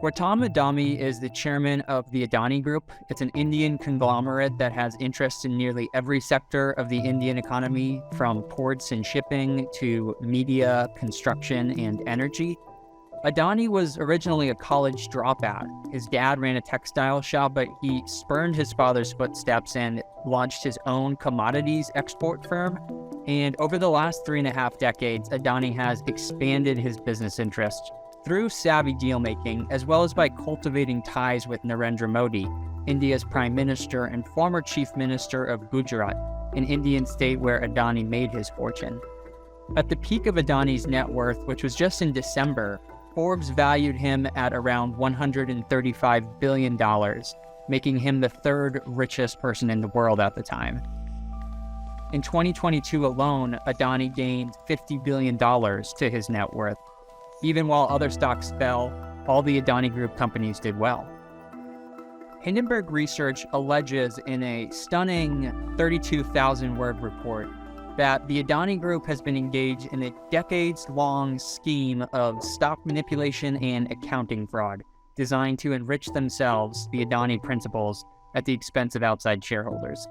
Gautam Adani is the chairman of the Adani Group. It's an Indian conglomerate that has interests in nearly every sector of the Indian economy, from ports and shipping to media, construction, and energy. Adani was originally a college dropout. His dad ran a textile shop, but he spurned his father's footsteps and launched his own commodities export firm. And over the last 3.5 decades, Adani has expanded his business interests through savvy deal-making, as well as by cultivating ties with Narendra Modi, India's Prime Minister and former Chief Minister of Gujarat, an Indian state where Adani made his fortune. At the peak of Adani's net worth, which was just in December, Forbes valued him at around $135 billion, making him the third richest person in the world at the time. In 2022 alone, Adani gained $50 billion to his net worth. Even while other stocks fell, all the Adani Group companies did well. Hindenburg Research alleges in a stunning 32,000-word report that the Adani Group has been engaged in a decades-long scheme of stock manipulation and accounting fraud designed to enrich themselves, the Adani principals, at the expense of outside shareholders.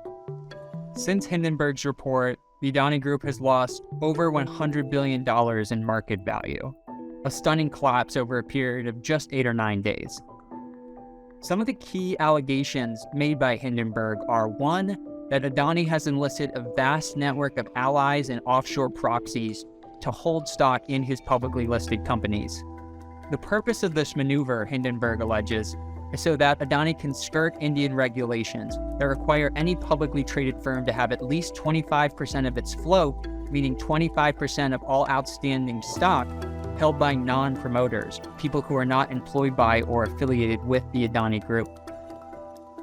Since Hindenburg's report, the Adani Group has lost over $100 billion in market value, a stunning collapse over a period of just 8 or 9 days. Some of the key allegations made by Hindenburg are: 1, that Adani has enlisted a vast network of allies and offshore proxies to hold stock in his publicly listed companies. The purpose of this maneuver, Hindenburg alleges, is so that Adani can skirt Indian regulations that require any publicly traded firm to have at least 25% of its float, meaning 25% of all outstanding stock, held by non-promoters, people who are not employed by or affiliated with the Adani Group.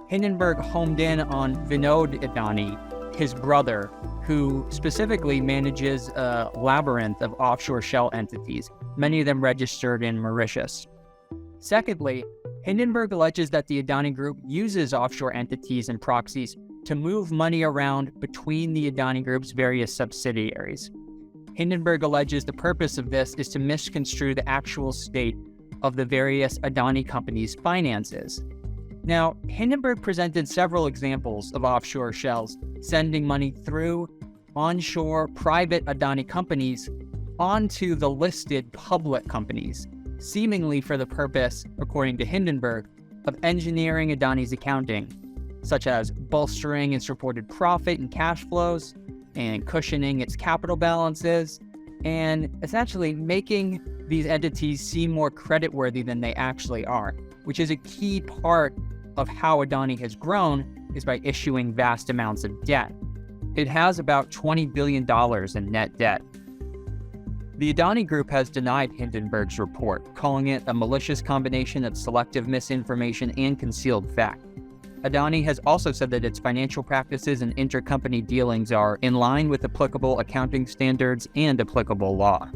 Hindenburg homed in on Vinod Adani, his brother, who specifically manages a labyrinth of offshore shell entities, many of them registered in Mauritius. Secondly, Hindenburg alleges that the Adani Group uses offshore entities and proxies to move money around between the Adani Group's various subsidiaries. Hindenburg alleges the purpose of this is to misconstrue the actual state of the various Adani companies' finances. Now, Hindenburg presented several examples of offshore shells sending money through onshore private Adani companies onto the listed public companies, seemingly for the purpose, according to Hindenburg, of engineering Adani's accounting, such as bolstering its reported profit and cash flows, and cushioning its capital balances, and essentially making these entities seem more creditworthy than they actually are, which is a key part of how Adani has grown, is by issuing vast amounts of debt. It has about $20 billion in net debt. The Adani Group has denied Hindenburg's report, calling it a malicious combination of selective misinformation and concealed fact. Adani has also said that its financial practices and intercompany dealings are in line with applicable accounting standards and applicable law.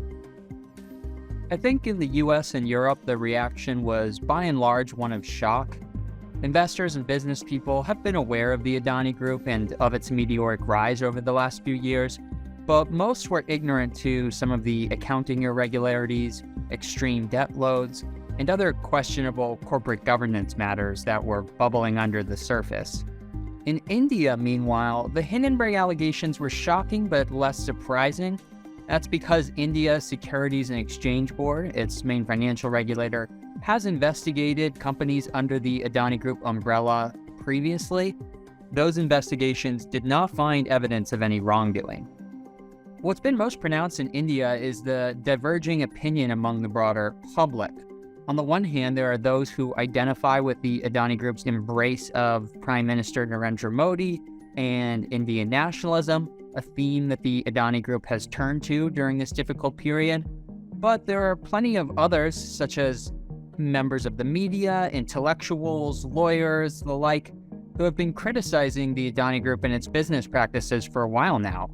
I think in the US and Europe, the reaction was by and large one of shock. Investors and business people have been aware of the Adani Group and of its meteoric rise over the last few years, but most were ignorant to some of the accounting irregularities, extreme debt loads, and other questionable corporate governance matters that were bubbling under the surface. In India, meanwhile, the Hindenburg allegations were shocking but less surprising. That's because India's Securities and Exchange Board, its main financial regulator, has investigated companies under the Adani Group umbrella previously. Those investigations did not find evidence of any wrongdoing. What's been most pronounced in India is the diverging opinion among the broader public. On the one hand, there are those who identify with the Adani Group's embrace of Prime Minister Narendra Modi and Indian nationalism, a theme that the Adani Group has turned to during this difficult period. But there are plenty of others, such as members of the media, intellectuals, lawyers, the like, who have been criticizing the Adani Group and its business practices for a while now.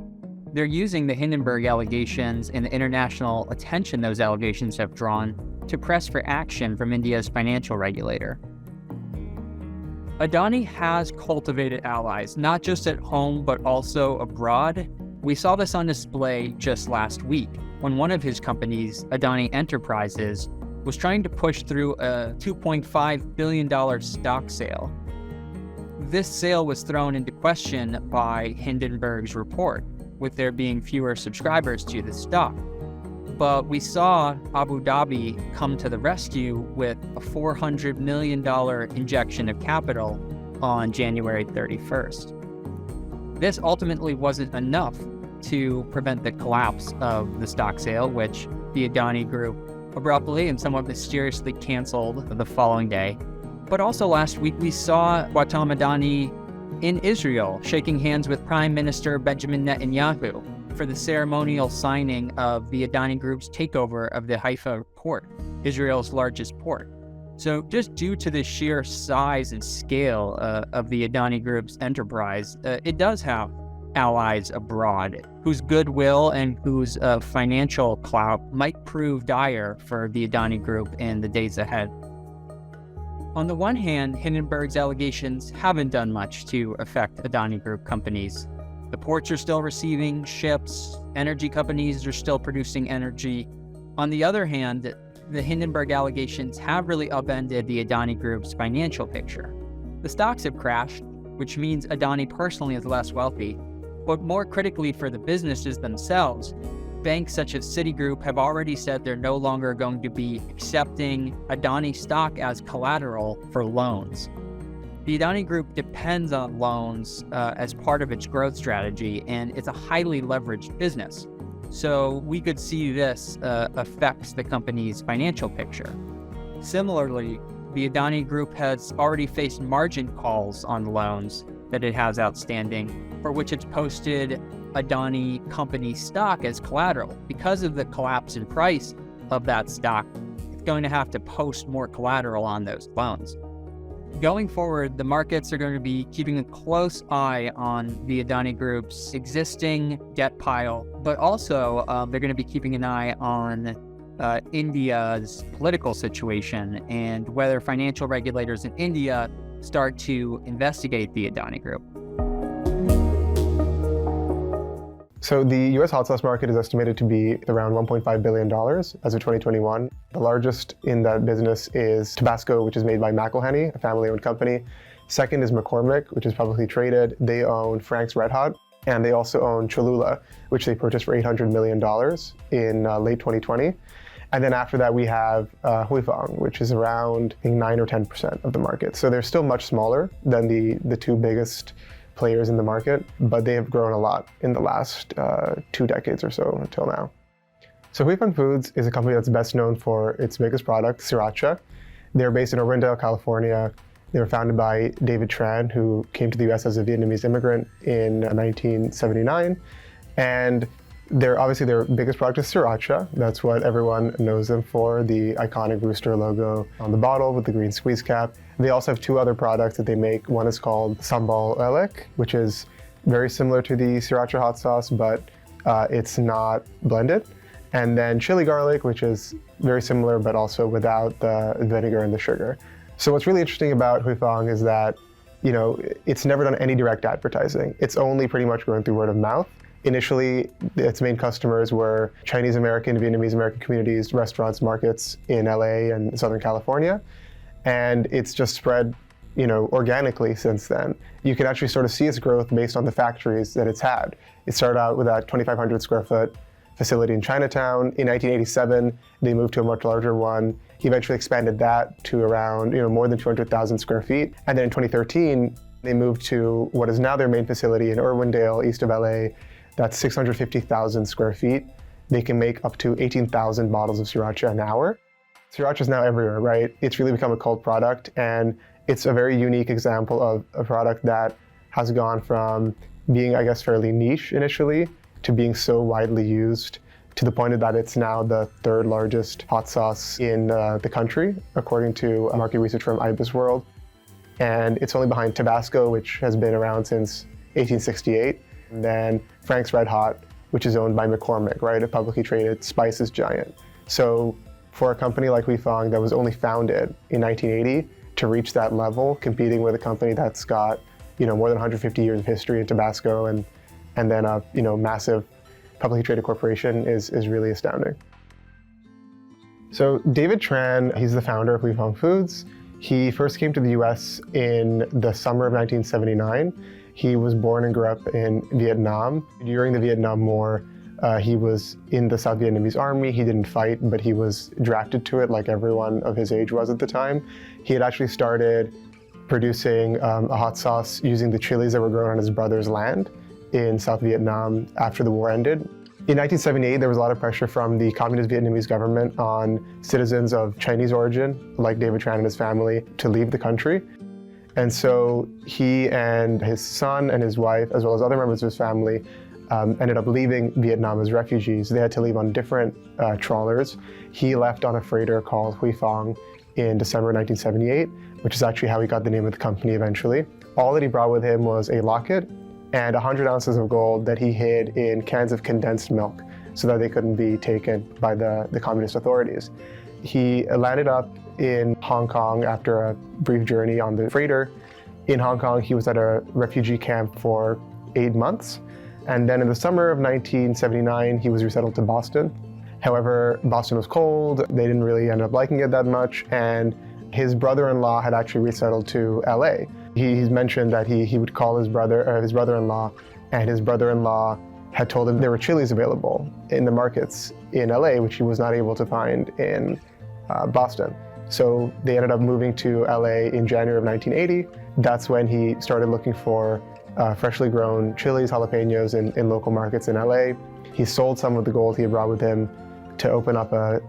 They're using the Hindenburg allegations and the international attention those allegations have drawn to press for action from India's financial regulator. Adani has cultivated allies, not just at home, but also abroad. We saw this on display just last week, when one of his companies, Adani Enterprises, was trying to push through a $2.5 billion stock sale. This sale was thrown into question by Hindenburg's report, with there being fewer subscribers to the stock. But we saw Abu Dhabi come to the rescue with a $400 million injection of capital on January 31st. This ultimately wasn't enough to prevent the collapse of the stock sale, which the Adani Group abruptly and somewhat mysteriously canceled the following day. But also last week, we saw Gautam Adani in Israel shaking hands with Prime Minister Benjamin Netanyahu for the ceremonial signing of the Adani Group's takeover of the Haifa port, Israel's largest port. So just due to the sheer size and scale of the Adani Group's enterprise, it does have allies abroad whose goodwill and whose financial clout might prove dire for the Adani Group in the days ahead. On the one hand, Hindenburg's allegations haven't done much to affect Adani Group companies. The ports are still receiving ships, energy companies are still producing energy. On the other hand, the Hindenburg allegations have really upended the Adani Group's financial picture. The stocks have crashed, which means Adani personally is less wealthy. But more critically for the businesses themselves, banks such as Citigroup have already said they're no longer going to be accepting Adani stock as collateral for loans. The Adani Group depends on loans as part of its growth strategy, and it's a highly leveraged business. So we could see this affects the company's financial picture. Similarly, the Adani Group has already faced margin calls on loans that it has outstanding, for which it's posted Adani company stock as collateral. Because of the collapse in price of that stock, it's going to have to post more collateral on those loans. Going forward, the markets are going to be keeping a close eye on the Adani Group's existing debt pile, but also they're going to be keeping an eye on India's political situation and whether financial regulators in India start to investigate the Adani Group. So the U.S. hot sauce market is estimated to be around $1.5 billion as of 2021. The largest in that business is Tabasco, which is made by Ohanian, a family-owned company. Second is McCormick, which is publicly traded. They own Frank's Red Hot, and they also own Cholula, which they purchased for $800 million in late 2020. And then after that, we have Huifeng, which is around, I think, 9 or 10% of the market. So they're still much smaller than the two biggest players in the market, but they have grown a lot in the last 2 decades or so until now. So Huifeng Foods is a company that's best known for its biggest product, Sriracha. They're based in Orlando, California. They were founded by David Tran, who came to the US as a Vietnamese immigrant in 1979. And obviously their biggest product is Sriracha. That's what everyone knows them for, the iconic rooster logo on the bottle with the green squeeze cap. They also have 2 other products that they make. One is called Sambal Lelek, which is very similar to the Sriracha hot sauce, but it's not blended. And then chili garlic, which is very similar, but also without the vinegar and the sugar. So what's really interesting about Huifeng is that, it's never done any direct advertising. It's only pretty much grown through word of mouth. Initially, its main customers were Chinese American, Vietnamese American communities, restaurants, markets in LA and Southern California. And it's just spread, organically since then. You can actually sort of see its growth based on the factories that it's had. It started out with a 2,500 square foot facility in Chinatown. In 1987, they moved to a much larger one. He eventually expanded that to around, more than 200,000 square feet. And then in 2013, they moved to what is now their main facility in Irwindale, east of LA. That's 650,000 square feet. They can make up to 18,000 bottles of Sriracha an hour. Sriracha is now everywhere, right? It's really become a cult product, and it's a very unique example of a product that has gone from being, I guess, fairly niche initially to being so widely used to the point that it's now the 3rd largest hot sauce in the country, according to market research firm IBISWorld. And it's only behind Tabasco, which has been around since 1868, and then Frank's Red Hot, which is owned by McCormick, right? A publicly traded spices giant. So for a company like Huifeng that was only founded in 1980 to reach that level, competing with a company that's got, more than 150 years of history in Tabasco and then a, massive publicly traded corporation is really astounding. So David Tran, he's the founder of Weifang Foods. He first came to the US in the summer of 1979. He was born and grew up in Vietnam. During the Vietnam War, he was in the South Vietnamese army. He didn't fight, but he was drafted to it like everyone of his age was at the time. He had actually started producing a hot sauce using the chilies that were grown on his brother's land in South Vietnam after the war ended. In 1978, there was a lot of pressure from the Communist Vietnamese government on citizens of Chinese origin, like David Tran and his family, to leave the country. And so he and his son and his wife, as well as other members of his family, ended up leaving Vietnam as refugees. They had to leave on different trawlers. He left on a freighter called Huifang in December 1978, which is actually how he got the name of the company eventually. All that he brought with him was a locket and 100 ounces of gold that he hid in cans of condensed milk so that they couldn't be taken by the communist authorities. He landed up in Hong Kong after a brief journey on the freighter. In Hong Kong, he was at a refugee camp for 8 months. And then in the summer of 1979, he was resettled to Boston. However, Boston was cold. They didn't really end up liking it that much. And his brother-in-law had actually resettled to LA. He's mentioned that he would call his brother-in-law, and his brother-in-law had told him there were chilies available in the markets in LA, which he was not able to find in Boston. So they ended up moving to LA in January of 1980. That's when he started looking for freshly grown chilies, jalapenos in local markets in LA. He sold some of the gold he had brought with him to open up a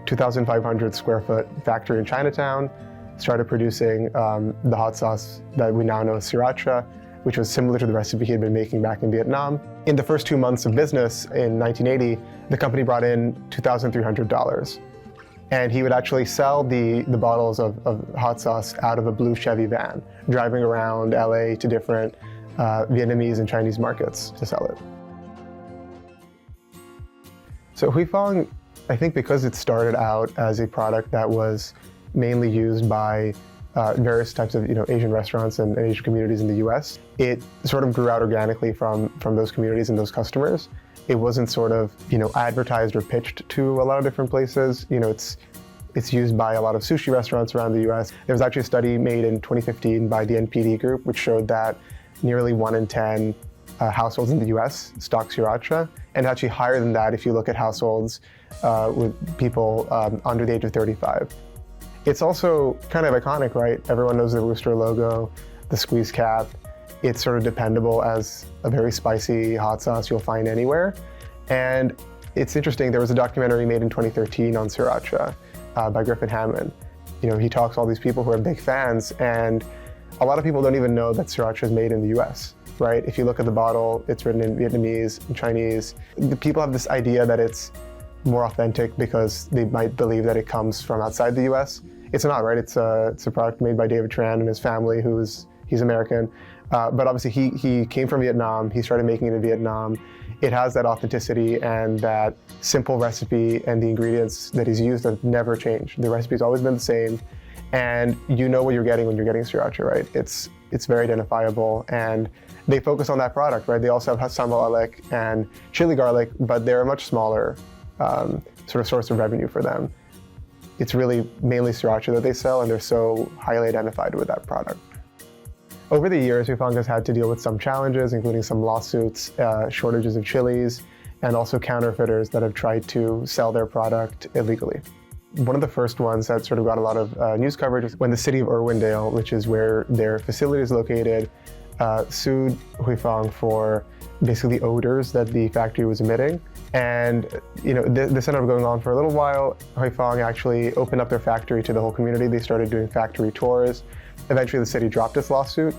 2,500 square foot factory in Chinatown, started producing the hot sauce that we now know as Sriracha, which was similar to the recipe he had been making back in Vietnam. In the first 2 months of business in 1980, the company brought in $2,300. And he would actually sell the bottles of hot sauce out of a blue Chevy van, driving around LA to different Vietnamese and Chinese markets to sell it. So Huifang, I think because it started out as a product that was mainly used by various types of Asian restaurants and Asian communities in the US, it sort of grew out organically from those communities and those customers. It wasn't sort of advertised or pitched to a lot of different places. It's used by a lot of sushi restaurants around the US. There was actually a study made in 2015 by the NPD group, which showed that nearly 1 in 10 households in the US stock Sriracha, and actually higher than that if you look at households with people under the age of 35. It's also kind of iconic, right? Everyone knows the rooster logo, the squeeze cap. It's sort of dependable as a very spicy hot sauce you'll find anywhere. And it's interesting, there was a documentary made in 2013 on Sriracha by Griffin Hammond. He talks to all these people who are big fans, and a lot of people don't even know that Sriracha is made in the US, right? If you look at the bottle, it's written in Vietnamese and Chinese. The people have this idea that it's more authentic because they might believe that it comes from outside the US. It's not, right? It's a product made by David Tran and his family, he's American. But obviously he came from Vietnam, he started making it in Vietnam. It has that authenticity and that simple recipe, and the ingredients that he's used have never changed. The recipe's always been the same, and you know what you're getting when you're getting Sriracha, right? It's very identifiable, and they focus on that product, right? They also have sambal alec and chili garlic, but they're a much smaller sort of source of revenue for them. It's really mainly Sriracha that they sell, and they're so highly identified with that product. Over the years, Huifang has had to deal with some challenges, including some lawsuits, shortages of chilies, and also counterfeiters that have tried to sell their product illegally. One of the first ones that sort of got a lot of news coverage was when the city of Irwindale, which is where their facility is located, sued Huifang for basically odors that the factory was emitting. And this ended up going on for a little while. Huifang actually opened up their factory to the whole community. They started doing factory tours. Eventually, the city dropped its lawsuit.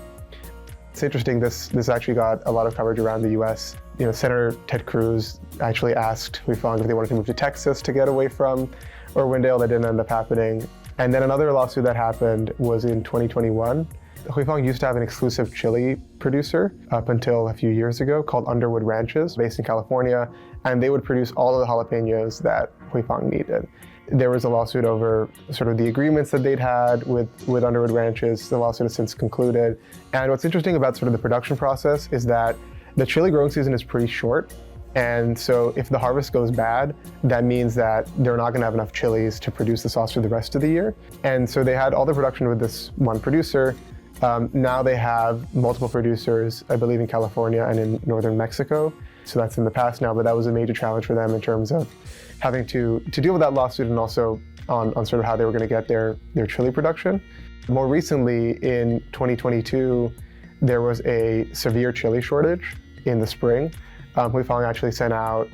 It's interesting, this actually got a lot of coverage around the US. Senator Ted Cruz actually asked Huifang if they wanted to move to Texas to get away from Irwindale. That didn't end up happening. And then another lawsuit that happened was in 2021. Huifang used to have an exclusive chili producer up until a few years ago called Underwood Ranches, based in California, and they would produce all of the jalapenos that Huifang needed. There was a lawsuit over sort of the agreements that they'd had with Underwood Ranches. The lawsuit has since concluded. And what's interesting about sort of the production process is that the chili growing season is pretty short, And so if the harvest goes bad, that means that they're not going to have enough chilies to produce the sauce for the rest of the year. And so they had all the production with this one producer. Now they have multiple producers, I believe in California and in northern Mexico. So that's in the past now, but that was a major challenge for them in terms of having to deal with that lawsuit and also on sort of how they were going to get their chili production. More recently, in 2022, there was a severe chili shortage in the spring. Huifeng actually sent out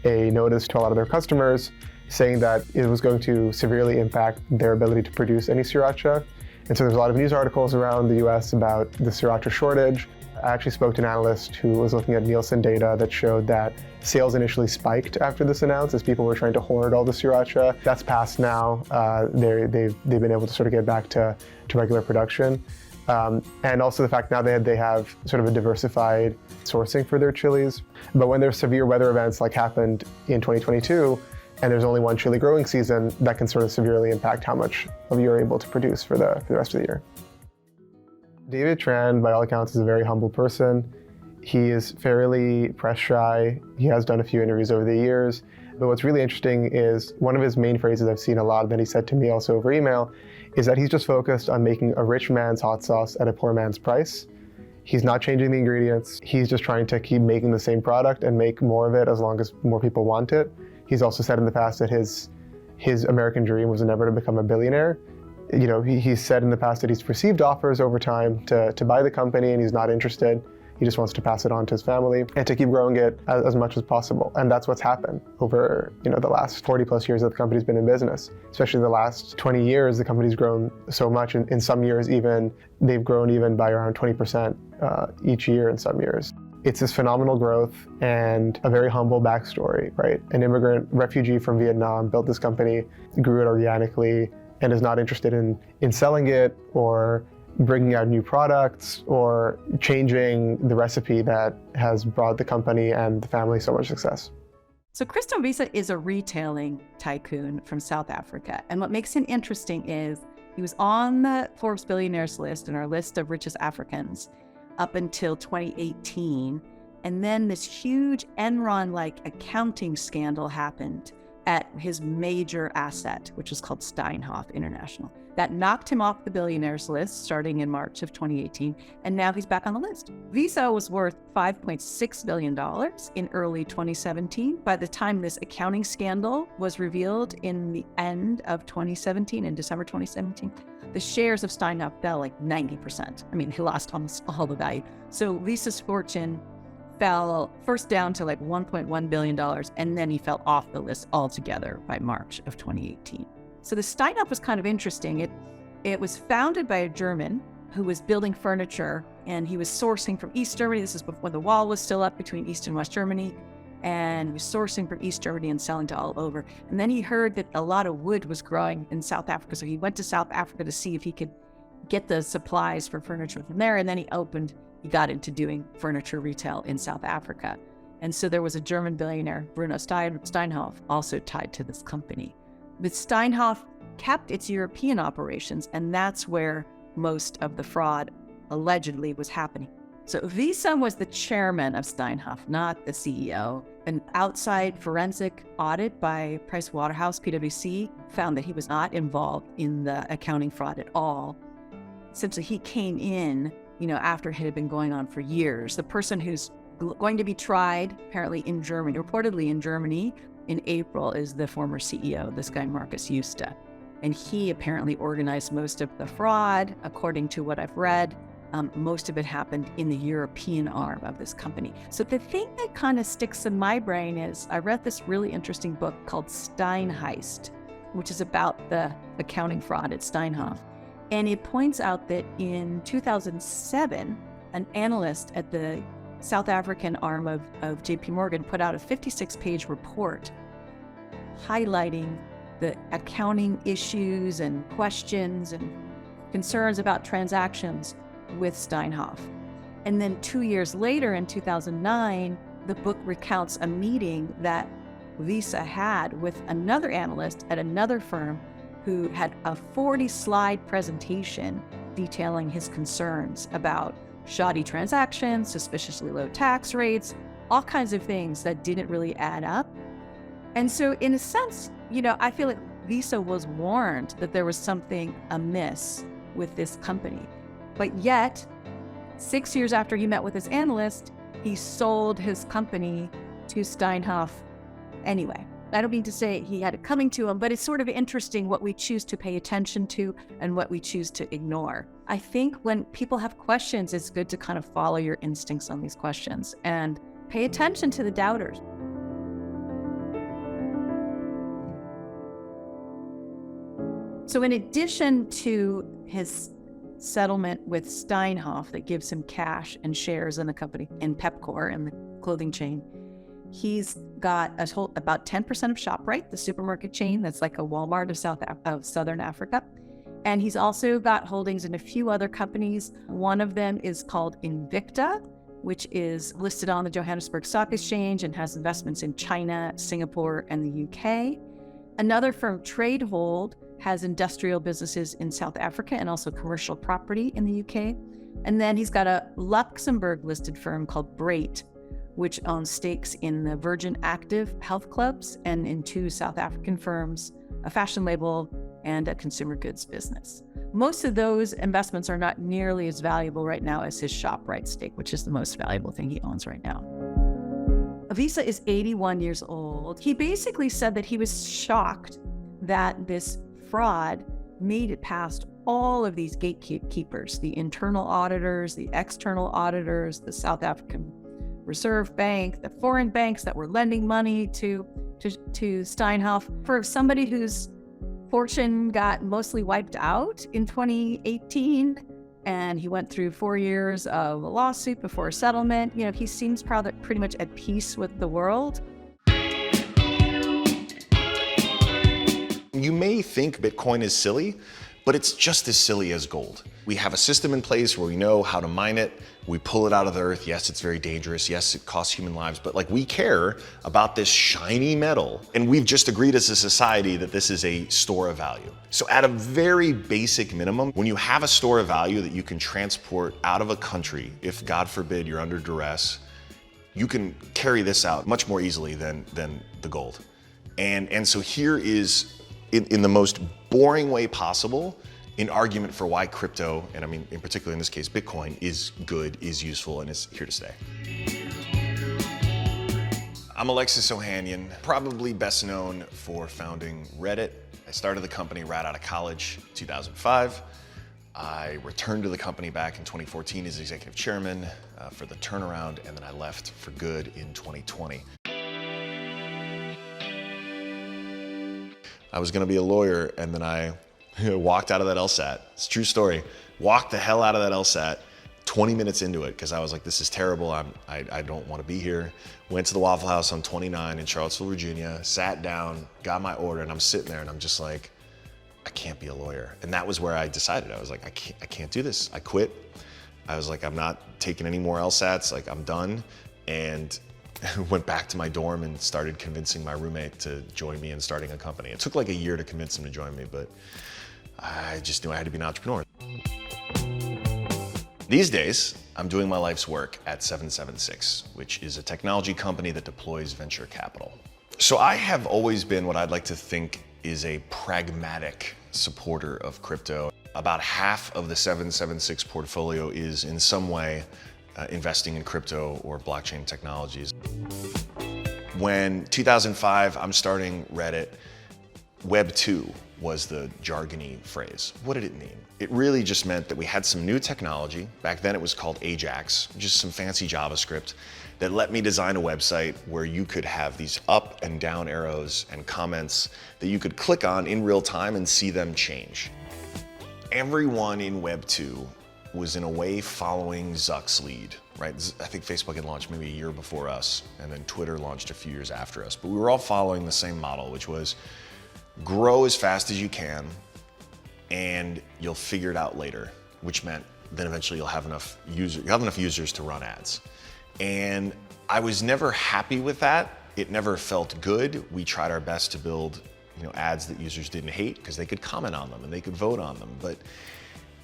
a notice to a lot of their customers saying that it was going to severely impact their ability to produce any Sriracha. And so there's a lot of news articles around the US about the Sriracha shortage. I actually spoke to an analyst who was looking at Nielsen data that showed that sales initially spiked after this announced as people were trying to hoard all the Sriracha. That's passed now. They've been able to sort of get back to regular production. And also the fact now they have sort of a diversified sourcing for their chilies. But when there's severe weather events like happened in 2022, and there's only one chili growing season, that can sort of severely impact how much of you're able to produce for the rest of the year. David Tran, by all accounts, is a very humble person. He is fairly press shy. He has done a few interviews over the years. But what's really interesting is one of his main phrases I've seen a lot that he said to me also over email is that he's just focused on making a rich man's hot sauce at a poor man's price. He's not changing the ingredients. He's just trying to keep making the same product and make more of it as long as more people want it. He's also said in the past that his American dream was never to become a billionaire. You know, he's said in the past that he's received offers over time to buy the company and he's not interested. He just wants to pass it on to his family and to keep growing it as much as possible. And that's what's happened over, the last 40 plus years that the company's been in business. Especially the last 20 years, the company's grown so much. And in some years they've grown even by around 20% each year in some years. It's this phenomenal growth and a very humble backstory, right? An immigrant refugee from Vietnam built this company, grew it organically, and is not interested in selling it or bringing out new products or changing the recipe that has brought the company and the family so much success. So Christo Wiese is a retailing tycoon from South Africa. And what makes him interesting is he was on the Forbes Billionaires list and our list of richest Africans up until 2018. And then this huge Enron-like accounting scandal happened at his major asset, which is called Steinhoff International. That knocked him off the Billionaires list starting in March of 2018, and now he's back on the list. Wiese was worth $5.6 billion in early 2017. By the time this accounting scandal was revealed in the end of 2017, in December 2017, the shares of Steinhoff fell like 90%. I mean, he lost almost all the value. So Wiese's fortune fell first down to like $1.1 billion, and then he fell off the list altogether by March of 2018. So the Steinhoff was kind of interesting. It was founded by a German who was building furniture, and he was sourcing from East Germany. This is when the wall was still up between East and West Germany, and he was sourcing from East Germany and selling to all over. And then he heard that a lot of wood was growing in South Africa, so he went to South Africa to see if he could get the supplies for furniture from there, and then he got into doing furniture retail in South Africa. And so there was a German billionaire, Bruno Steinhoff, also tied to this company. But Steinhoff kept its European operations, and that's where most of the fraud allegedly was happening. So Wiese was the chairman of Steinhoff, not the CEO. An outside forensic audit by Pricewaterhouse, PwC, found that he was not involved in the accounting fraud at all. Essentially, he came in after it had been going on for years. The person who's going to be tried, apparently reportedly in Germany, in April is the former CEO, this guy, Markus Justa. And he apparently organized most of the fraud, according to what I've read. Most of it happened in the European arm of this company. So the thing that kind of sticks in my brain is I read this really interesting book called Steinheist, which is about the accounting fraud at Steinhoff. And it points out that in 2007, an analyst at the South African arm of JP Morgan put out a 56-page report highlighting the accounting issues and questions and concerns about transactions with Steinhoff. And then 2 years later, in 2009, the book recounts a meeting that Wiese had with another analyst at another firm who had a 40-slide presentation detailing his concerns about shoddy transactions, suspiciously low tax rates, all kinds of things that didn't really add up. And so in a sense, I feel like Wiese was warned that there was something amiss with this company. But yet, 6 years after he met with his analyst, he sold his company to Steinhoff anyway. I don't mean to say he had it coming to him, but it's sort of interesting what we choose to pay attention to and what we choose to ignore. I think when people have questions, it's good to kind of follow your instincts on these questions and pay attention to the doubters. So in addition to his settlement with Steinhoff that gives him cash and shares in the company, in Pepcor, in the clothing chain, he's got about 10% of ShopRite, the supermarket chain that's like a Walmart of Southern Africa. And he's also got holdings in a few other companies. One of them is called Invicta, which is listed on the Johannesburg Stock Exchange and has investments in China, Singapore, and the UK. Another firm, Tradehold, has industrial businesses in South Africa and also commercial property in the UK. And then he's got a Luxembourg-listed firm called Brait, which owns stakes in the Virgin Active health clubs and in 2 South African firms, a fashion label and a consumer goods business. Most of those investments are not nearly as valuable right now as his ShopRite stake, which is the most valuable thing he owns right now. Wiese is 81 years old. He basically said that he was shocked that this fraud made it past all of these gatekeepers, the internal auditors, the external auditors, the South African Reserve Bank, the foreign banks that were lending money to Steinhoff. For somebody whose fortune got mostly wiped out in 2018, and he went through 4 years of a lawsuit before a settlement, he seems pretty much at peace with the world. You may think Bitcoin is silly, but it's just as silly as gold. We have a system in place where we know how to mine it. We pull it out of the earth. Yes, it's very dangerous. Yes, it costs human lives, but we care about this shiny metal. And we've just agreed as a society that this is a store of value. So at a very basic minimum, when you have a store of value that you can transport out of a country, if God forbid you're under duress, you can carry this out much more easily than the gold. And so here is, in the most boring way possible, an argument for why crypto, and I mean, in particular in this case, Bitcoin, is good, is useful, and is here to stay. I'm Alexis Ohanian, probably best known for founding Reddit. I started the company right out of college, 2005. I returned to the company back in 2014 as executive chairman for the turnaround, and then I left for good in 2020. I was gonna be a lawyer, and then I walked out of that LSAT. It's a true story. Walked the hell out of that LSAT 20 minutes into it because I was like, this is terrible. I don't want to be here. Went to the Waffle House on 29 in Charlottesville, Virginia, sat down, got my order, and I'm sitting there and I'm just like, I can't be a lawyer. And that was where I decided. I was like, I can't do this. I quit. I was like, I'm not taking any more LSATs. I'm done. And went back to my dorm and started convincing my roommate to join me in starting a company. It took a year to convince him to join me, but I just knew I had to be an entrepreneur. These days, I'm doing my life's work at 776, which is a technology company that deploys venture capital. So I have always been what I'd like to think is a pragmatic supporter of crypto. About half of the 776 portfolio is in some way investing in crypto or blockchain technologies. When 2005, I'm starting Reddit, Web 2 was the jargony phrase. What did it mean? It really just meant that we had some new technology. Back then it was called Ajax, just some fancy JavaScript that let me design a website where you could have these up and down arrows and comments that you could click on in real time and see them change. Everyone in Web 2 was in a way following Zuck's lead, right? I think Facebook had launched maybe a year before us, and then Twitter launched a few years after us. But we were all following the same model, which was grow as fast as you can, and you'll figure it out later, which meant then eventually you'll have enough users to run ads. And I was never happy with that. It never felt good. We tried our best to build ads that users didn't hate because they could comment on them and they could vote on them, but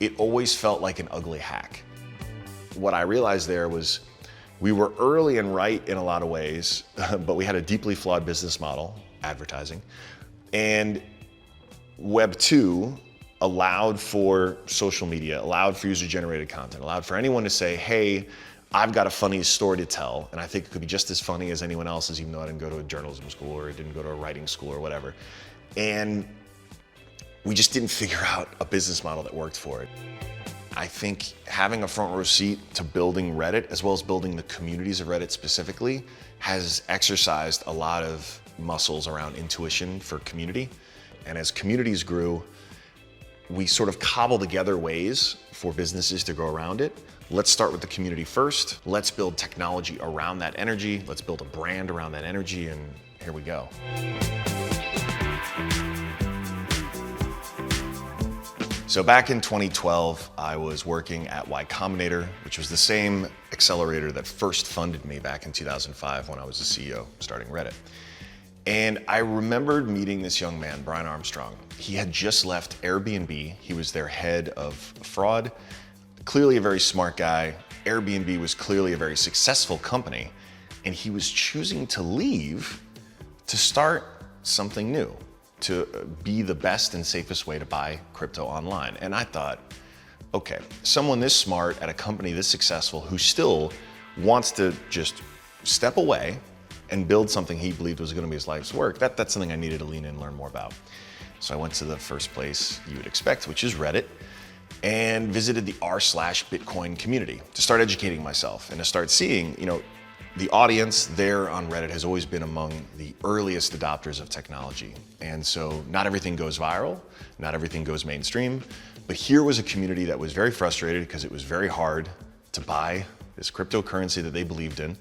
it always felt like an ugly hack. What I realized there was We were early and right in a lot of ways, but we had a deeply flawed business model, advertising. And Web 2 allowed for social media, allowed for user-generated content, allowed for anyone to say, hey, I've got a funny story to tell, and I think it could be just as funny as anyone else's, even though I didn't go to a journalism school or I didn't go to a writing school or whatever. And we just didn't figure out a business model that worked for it. I think having a front row seat to building Reddit, as well as building the communities of Reddit specifically, has exercised a lot of muscles around intuition for community. And as communities grew, we sort of cobbled together ways for businesses to go around it. Let's start with the community first. Let's build technology around that energy. Let's build a brand around that energy, and here we go. So back in 2012, I was working at Y Combinator, which was the same accelerator that first funded me back in 2005 when I was the CEO starting Reddit. And I remembered meeting this young man, Brian Armstrong. He had just left Airbnb. He was their head of fraud, clearly a very smart guy. Airbnb was clearly a very successful company, and he was choosing to leave to start something new, to be the best and safest way to buy crypto online. And I thought, okay, someone this smart at a company this successful who still wants to just step away and build something he believed was gonna be his life's work, that's something I needed to lean in and learn more about. So I went to the first place you would expect, which is Reddit, and visited the r/Bitcoin community to start educating myself and to start seeing, the audience there on Reddit has always been among the earliest adopters of technology. And so not everything goes viral, not everything goes mainstream, but here was a community that was very frustrated because it was very hard to buy this cryptocurrency that they believed in.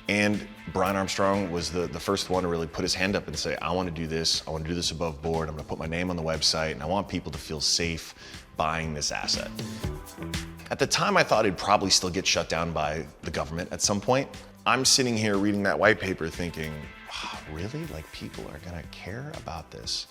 And Brian Armstrong was the first one to really put his hand up and say, I want to do this. I want to do this above board. I'm going to put my name on the website, and I want people to feel safe buying this asset. At the time, I thought it'd probably still get shut down by the government at some point. I'm sitting here reading that white paper thinking, wow, really? Like, people are going to care about this?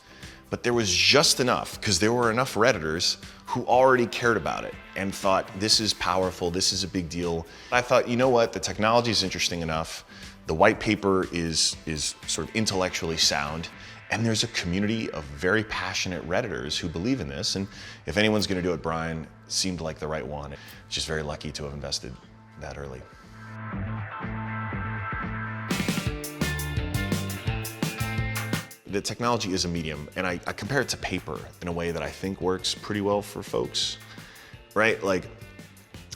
But there was just enough, because there were enough Redditors who already cared about it and thought, this is powerful, this is a big deal. I thought, you know what, the technology is interesting enough, the white paper is sort of intellectually sound, and there's a community of very passionate Redditors who believe in this, and if anyone's gonna do it, Brian seemed like the right one. Just very lucky to have invested that early. The technology is a medium, and I compare it to paper in a way that I think works pretty well for folks, right? Like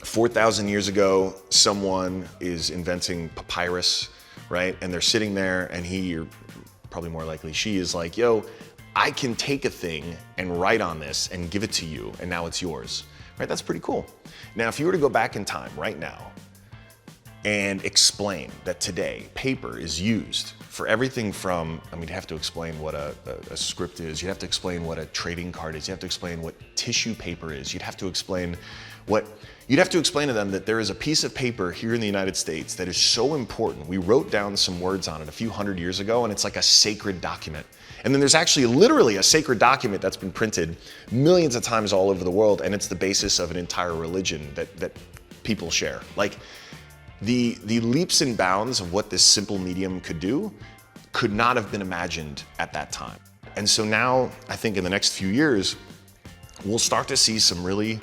4,000 years ago, someone is inventing papyrus, right? And they're sitting there, and he, or probably more likely she, is like, yo, I can take a thing and write on this and give it to you, and now it's yours, right? That's pretty cool. Now, if you were to go back in time right now and explain that today paper is used for everything from, you'd have to explain what a script is, you'd have to explain what a trading card is, you have to explain what tissue paper is, you'd have to explain to them that there is a piece of paper here in the United States that is so important. We wrote down some words on it a few hundred years ago, and it's like a sacred document. And then there's actually literally a sacred document that's been printed millions of times all over the world, and it's the basis of an entire religion that people share. Like, the leaps and bounds of what this simple medium could do could not have been imagined at that time. And so now, I think in the next few years, we'll start to see some really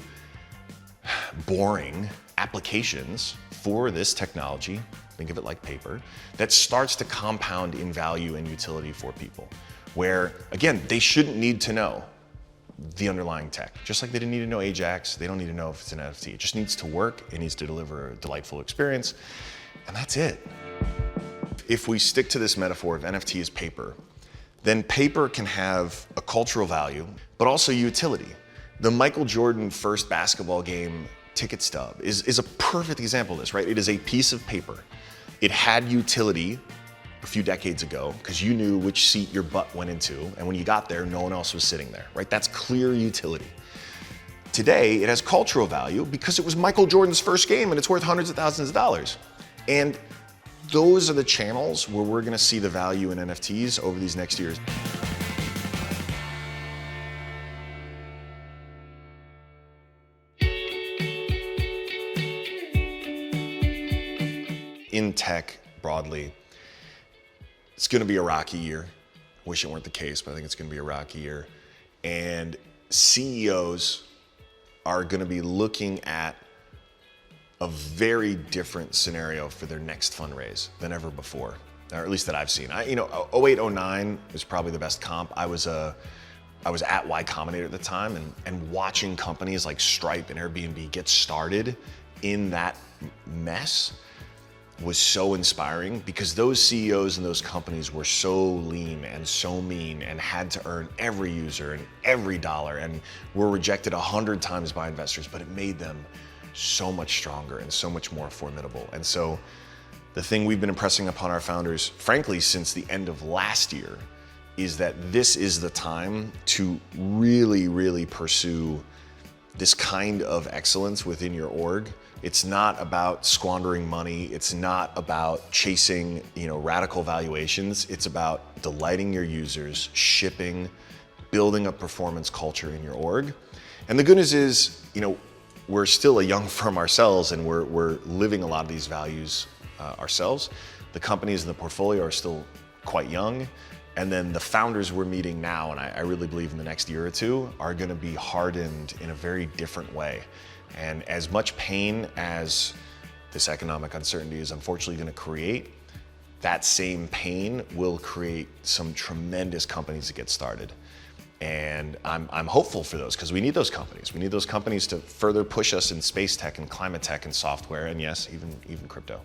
boring applications for this technology, think of it like paper, that starts to compound in value and utility for people. Where, again, they shouldn't need to know the underlying tech. Just like they didn't need to know Ajax, they don't need to know if it's an NFT. It just needs to work, it needs to deliver a delightful experience, and that's it. If we stick to this metaphor of NFT as paper, then paper can have a cultural value, but also utility. The Michael Jordan first basketball game ticket stub is a perfect example of this, right? It is a piece of paper. It had utility a few decades ago because you knew which seat your butt went into, and when you got there, no one else was sitting there, right? That's clear utility. Today, it has cultural value because it was Michael Jordan's first game and it's worth hundreds of thousands of dollars. And those are the channels where we're gonna see the value in NFTs over these next years. in tech broadly, it's going to be a rocky year. Wish it weren't the case, but I think it's going to be a rocky year. And CEOs are going to be looking at a very different scenario for their next fundraise than ever before, or at least that I've seen. 08, 09 was probably the best comp. I was at Y Combinator at the time, and watching companies like Stripe and Airbnb get started in that mess was so inspiring, because those CEOs and those companies were so lean and so mean and had to earn every user and every dollar and were rejected 100 times by investors, but it made them so much stronger and so much more formidable. And so the thing we've been impressing upon our founders, frankly, since the end of last year, is that this is the time to really, really pursue this kind of excellence within your org. It's not about squandering money. It's not about chasing, radical valuations. It's about delighting your users, shipping, building a performance culture in your org. And the good news is, we're still a young firm ourselves, and we're living a lot of these values ourselves. The companies in the portfolio are still quite young. And then the founders we're meeting now, and I really believe in the next year or two, are going to be hardened in a very different way. And as much pain as this economic uncertainty is unfortunately going to create, that same pain will create some tremendous companies to get started. And I'm hopeful for those, because we need those companies. We need those companies to further push us in space tech and climate tech and software, and yes, even crypto.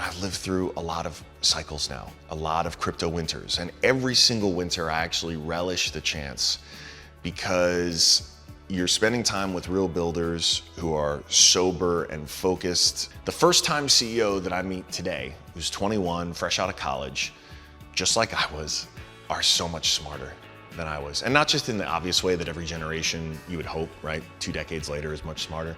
I've lived through a lot of cycles now, a lot of crypto winters, and every single winter I actually relish the chance, because you're spending time with real builders who are sober and focused. The first time CEO that I meet today, who's 21, fresh out of college, just like I was, are so much smarter than I was. And not just in the obvious way that every generation you would hope, right? 2 decades later is much smarter.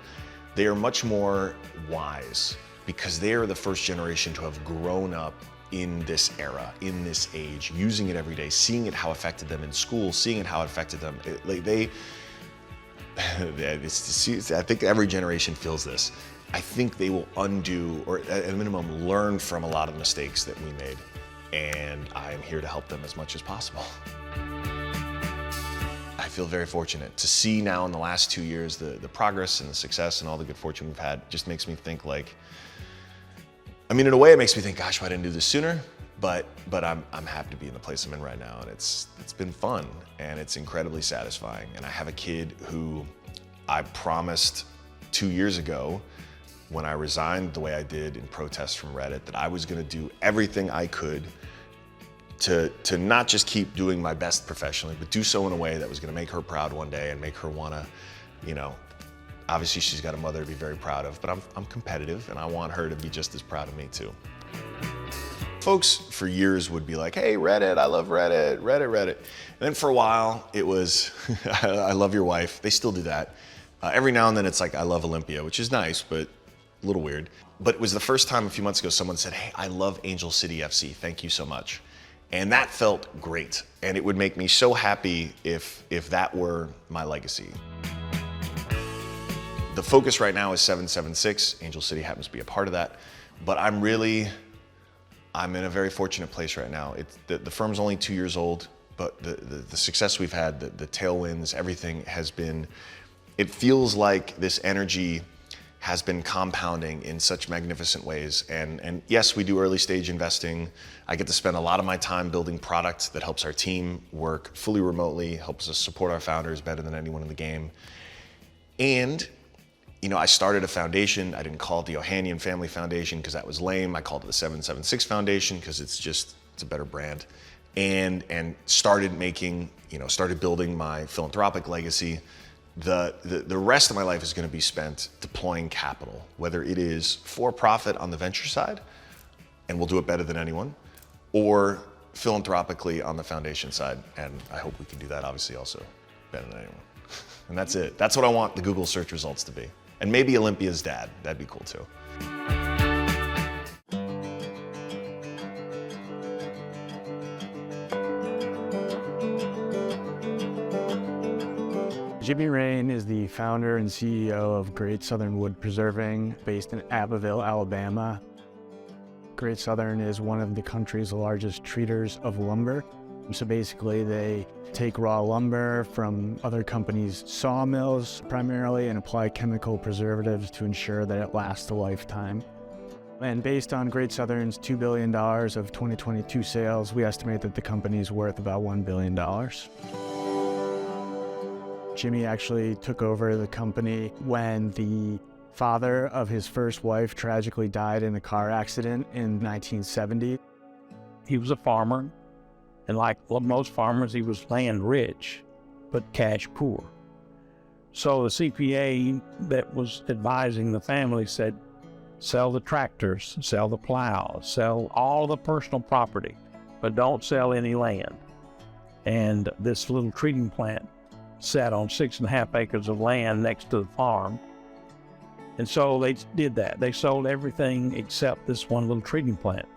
They are much more wise, because they are the first generation to have grown up in this era, in this age, using it every day, seeing it how it affected them in school, seeing it how it affected them. I think every generation feels this. I think they will undo, or at a minimum, learn from a lot of the mistakes that we made. And I am here to help them as much as possible. I feel very fortunate to see now in the last 2 years the progress and the success and all the good fortune we've had. Just makes me think in a way it makes me think, gosh, why didn't I do this sooner? But I'm happy to be in the place I'm in right now, and it's been fun and it's incredibly satisfying. And I have a kid who I promised 2 years ago, when I resigned the way I did in protest from Reddit, that I was going to do everything I could to not just keep doing my best professionally, but do so in a way that was going to make her proud one day and make her want to, obviously she's got a mother to be very proud of, but I'm competitive and I want her to be just as proud of me too. Folks for years would be like, hey, Reddit, I love Reddit, Reddit. And then for a while it was, I love your wife. They still do that. Every now and then it's like, I love Olympia, which is nice, but a little weird. But it was the first time a few months ago someone said, hey, I love Angel City FC, thank you so much. And that felt great. And it would make me so happy if that were my legacy. The focus right now is 776. Angel City happens to be a part of that. But I'm in a very fortunate place right now. The firm's only 2 years old, but the success we've had, the tailwinds, everything has been, it feels like this energy has been compounding in such magnificent ways. And yes, we do early stage investing. I get to spend a lot of my time building product that helps our team work fully remotely, helps us support our founders better than anyone in the game. And I started a foundation. I didn't call it the Ohanian Family Foundation because that was lame. I called it the 776 Foundation because it's a better brand. And started building my philanthropic legacy. The rest of my life is going to be spent deploying capital, whether it is for profit on the venture side, and we'll do it better than anyone, or philanthropically on the foundation side. And I hope we can do that obviously also better than anyone. And that's it. That's what I want the Google search results to be. And maybe Olympia's dad. That'd be cool too. Jimmy Rane is the founder and CEO of Great Southern Wood Preserving, based in Abbeville, Alabama. Great Southern is one of the country's largest treaters of lumber. So basically they take raw lumber from other companies' sawmills primarily and apply chemical preservatives to ensure that it lasts a lifetime. And based on Great Southern's $2 billion of 2022 sales, we estimate that the company is worth about $1 billion. Jimmy actually took over the company when the father of his first wife tragically died in a car accident in 1970. He was a farmer, and like most farmers, he was land rich, but cash poor. So the CPA that was advising the family said, sell the tractors, sell the plows, sell all the personal property, but don't sell any land. And this little treating plant sat on 6.5 acres of land next to the farm. And so they did that. They sold everything except this one little treating plant.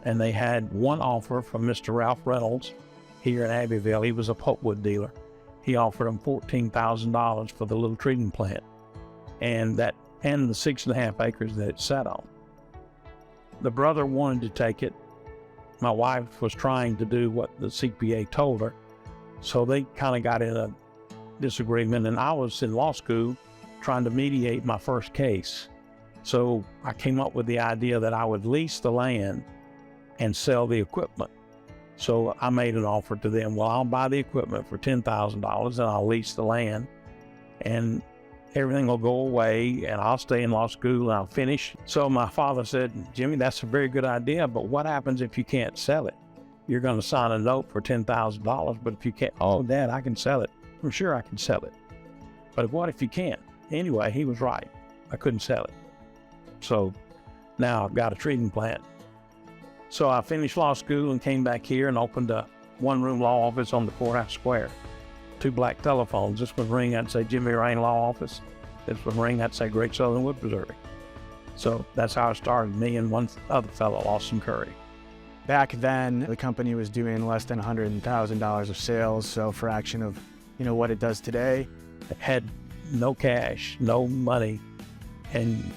And they had one offer from Mr. Ralph Reynolds here in Abbeville. He was a pulpwood dealer. He offered them $14,000 for the little treating plant and the 6.5 acres that it sat on. The brother wanted to take it. My wife was trying to do what the CPA told her. So they kind of got in a disagreement, and I was in law school trying to mediate my first case. So I came up with the idea that I would lease the land and sell the equipment. So I made an offer to them, well, I'll buy the equipment for $10,000 and I'll lease the land and everything will go away and I'll stay in law school and I'll finish. So my father said, Jimmy, that's a very good idea, but what happens if you can't sell it? You're going to sign a note for $10,000, but if you can't, oh, Dad, I can sell it. I'm sure I can sell it. But what if you can't? Anyway, he was right. I couldn't sell it. So now I've got a treating plant. So I finished law school and came back here and opened a one-room law office on the courthouse square. 2 black telephones. This would ring, I'd say Jimmy Rane Law Office. This would ring, I'd say Great Southern Wood Preserving. So that's how it started, me and one other fellow, Austin Curry. Back then, the company was doing less than $100,000 of sales, so a fraction of what it does today. It had no cash, no money, and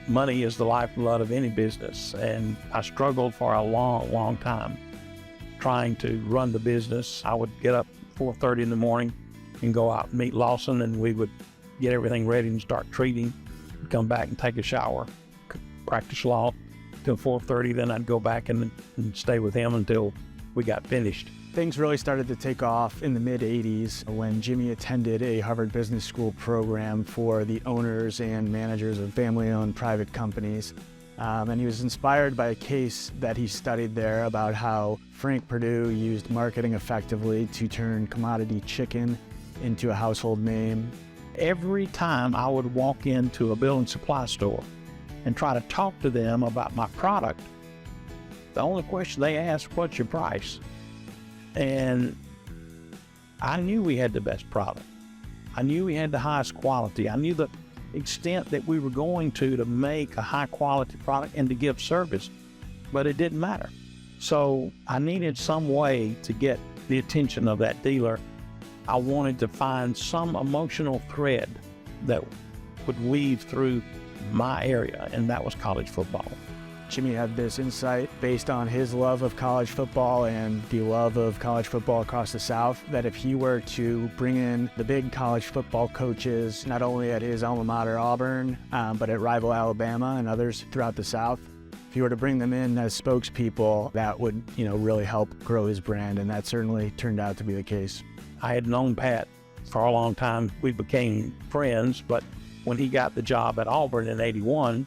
money is the lifeblood of any business. And I struggled for a long, long time trying to run the business. I would get up 4:30 in the morning and go out and meet Lawson, and we would get everything ready and start treating, come back and take a shower, practice law till 4:30. Then I'd go back and stay with him until we got finished. Things really started to take off in the mid-'80s when Jimmy attended a Harvard Business School program for the owners and managers of family-owned private companies. And he was inspired by a case that he studied there about how Frank Perdue used marketing effectively to turn commodity chicken into a household name. Every time I would walk into a building supply store and try to talk to them about my product, the only question they asked, what's your price? And I knew we had the best product. I knew we had the highest quality. I knew the extent that we were going to make a high quality product and to give service, but it didn't matter. So I needed some way to get the attention of that dealer. I wanted to find some emotional thread that would weave through my area, and that was college football. Jimmy had this insight based on his love of college football and the love of college football across the South, that if he were to bring in the big college football coaches, not only at his alma mater, Auburn, but at rival Alabama and others throughout the South, if he were to bring them in as spokespeople, that would, really help grow his brand, and that certainly turned out to be the case. I had known Pat for a long time. We became friends, but when he got the job at Auburn in '81,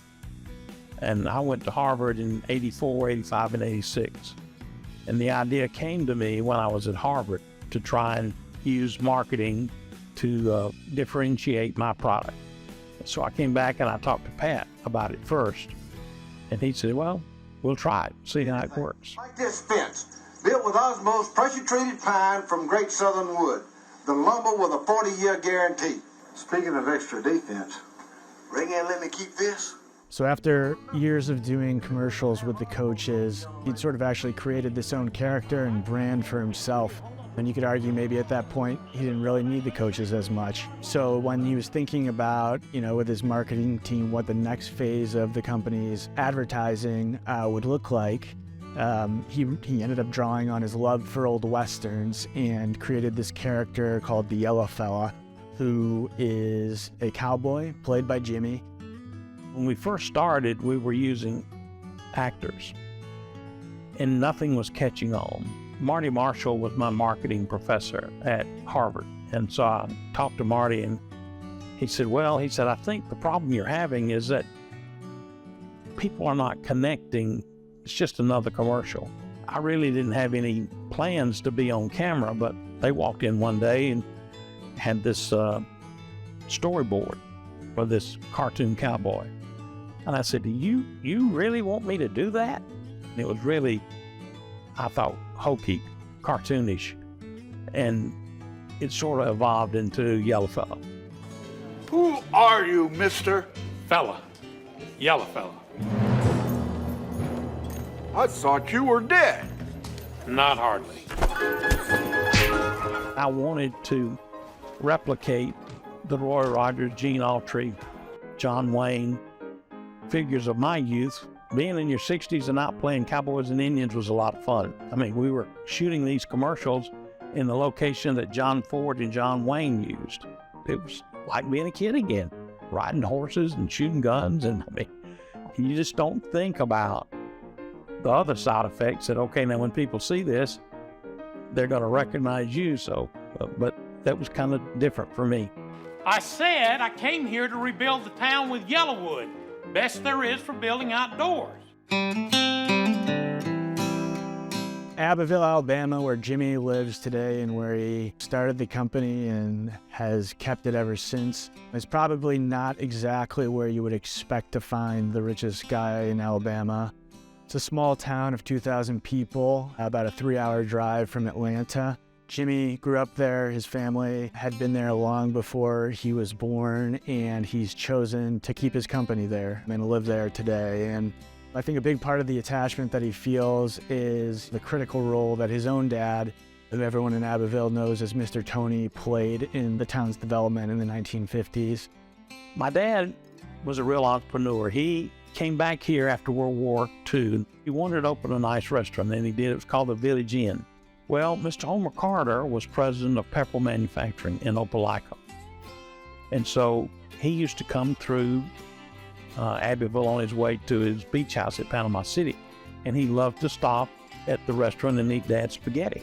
and I went to Harvard in '84, '85, and '86. And the idea came to me when I was at Harvard to try and use marketing to differentiate my product. So I came back and I talked to Pat about it first. And he said, well, we'll try it, see how it works. Like this fence, built with osmosis pressure-treated pine from Great Southern Wood. The lumber with a 40-year guarantee. Speaking of extra defense, ring in, let me keep this. So after years of doing commercials with the coaches, he'd sort of actually created this own character and brand for himself. And you could argue maybe at that point, he didn't really need the coaches as much. So when he was thinking about, with his marketing team, what the next phase of the company's advertising would look like, he ended up drawing on his love for old Westerns and created this character called the Yella fella, who is a cowboy played by Jimmy. When we first started, we were using actors, and nothing was catching on. Marty Marshall was my marketing professor at Harvard, and so I talked to Marty, and he said, I think the problem you're having is that people are not connecting. It's just another commercial. I really didn't have any plans to be on camera, but they walked in one day and had this storyboard for this cartoon cowboy. And I said, do you really want me to do that? And it was really, I thought, hokey, cartoonish. And it sort of evolved into Yella Fella. Who are you, mister? Fella. Yella Fella. I thought you were dead. Not hardly. I wanted to replicate the Roy Rogers, Gene Autry, John Wayne, figures of my youth. Being in your 60s and out playing cowboys and Indians was a lot of fun. I mean, we were shooting these commercials in the location that John Ford and John Wayne used. It was like being a kid again, riding horses and shooting guns. And I mean, you just don't think about the other side effects that, okay, now when people see this, they're going to recognize you. So, but that was kind of different for me. I said I came here to rebuild the town with Yellowwood. Best there is for building outdoors. Abbeville, Alabama, where Jimmy lives today and where he started the company and has kept it ever since, is probably not exactly where you would expect to find the richest guy in Alabama. It's a small town of 2,000 people, about a 3-hour drive from Atlanta. Jimmy grew up there. His family had been there long before he was born, and he's chosen to keep his company there and live there today. And I think a big part of the attachment that he feels is the critical role that his own dad, who everyone in Abbeville knows as Mr. Tony, played in the town's development in the 1950s. My dad was a real entrepreneur. He came back here after World War II. He wanted to open a nice restaurant, and he did. It was called the Village Inn. Well, Mr. Homer Carter was president of Pepperell Manufacturing in Opelika. And so he used to come through Abbeville on his way to his beach house at Panama City. And he loved to stop at the restaurant and eat Dad's spaghetti.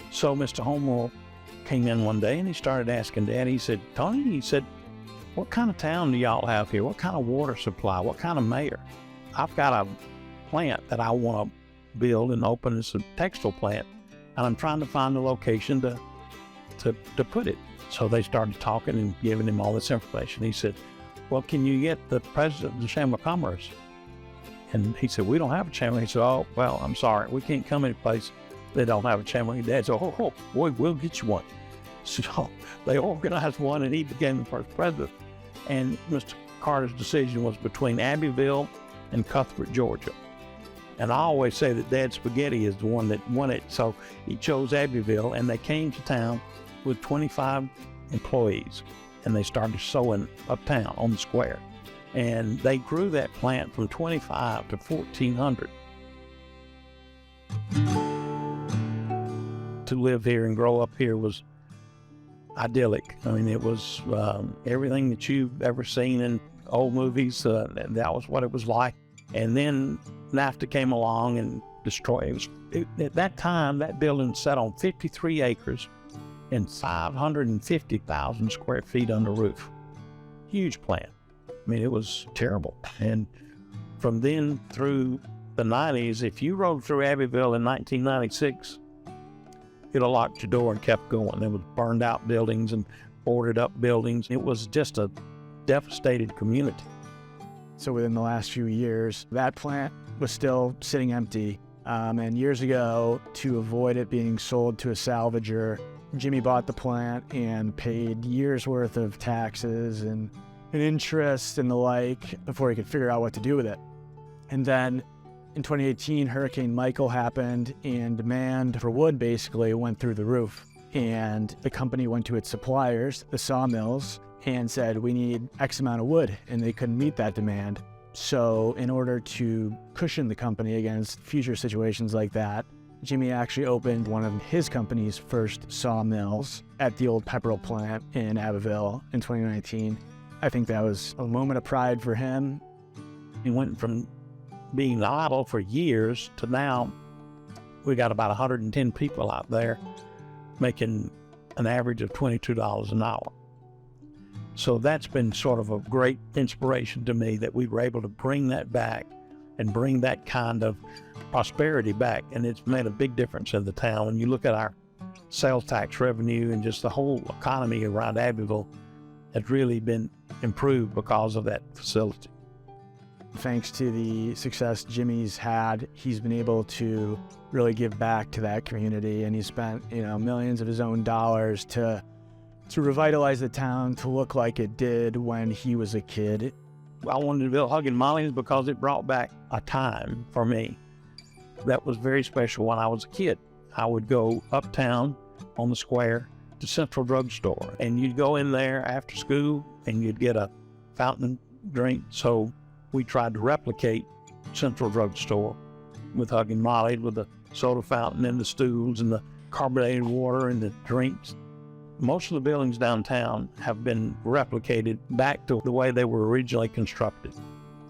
So Mr. Homer came in one day and he started asking Dad, he said, Tony, he said, what kind of town do y'all have here? What kind of water supply? What kind of mayor? I've got a plant that I want to build and open as a textile plant, and I'm trying to find a location to put it. So they started talking and giving him all this information. He said, well, can you get the president of the Chamber of Commerce? And he said, we don't have a chamber. He said, oh, well, I'm sorry. We can't come any place they don't have a chamber. And Dad said, oh, boy, we'll get you one. So they organized one, and he became the first president. And Mr. Carter's decision was between Abbeville and Cuthbert, Georgia. And I always say that Dad's spaghetti is the one that won it. So he chose Abbeville, and they came to town with 25 employees, and they started sewing uptown on the square. And they grew that plant from 25 to 1,400. To live here and grow up here was idyllic. I mean, it was everything that you've ever seen in old movies. That was what it was like. And then NAFTA came along and destroyed it. At that time, that building sat on 53 acres and 550,000 square feet under roof. Huge plant. I mean, it was terrible. And from then through the 90s, if you rode through Abbeville in 1996, you'd have locked your door and kept going. There was burned out buildings and boarded up buildings. It was just a devastated community. So within the last few years, that plant was still sitting empty. And years ago, to avoid it being sold to a salvager, Jimmy bought the plant and paid years worth of taxes and interest and the like before he could figure out what to do with it. And then In 2018, Hurricane Michael happened and demand for wood basically went through the roof. And the company went to its suppliers, the sawmills, and said, we need X amount of wood, and they couldn't meet that demand. So in order to cushion the company against future situations like that, Jimmy actually opened one of his company's first sawmills at the old Pepperell plant in Abbeville in 2019. I think that was a moment of pride for him. He went from being idle for years to now we got about 110 people out there making an average of $22 an hour. So that's been sort of a great inspiration to me that we were able to bring that back and bring that kind of prosperity back. And it's made a big difference in the town. When you look at our sales tax revenue and just the whole economy around Abbeville, has really been improved because of that facility. Thanks to the success Jimmy's had, he's been able to really give back to that community, and he spent, millions of his own dollars to revitalize the town to look like it did when he was a kid. I wanted to build Hugging Molly's because it brought back a time for me that was very special when I was a kid. I would go uptown on the square to Central Drug Store, and you'd go in there after school and you'd get a fountain drink. So we tried to replicate Central Drug Store with Hugging Molly, with the soda fountain and the stools and the carbonated water and the drinks. Most of the buildings downtown have been replicated back to the way they were originally constructed.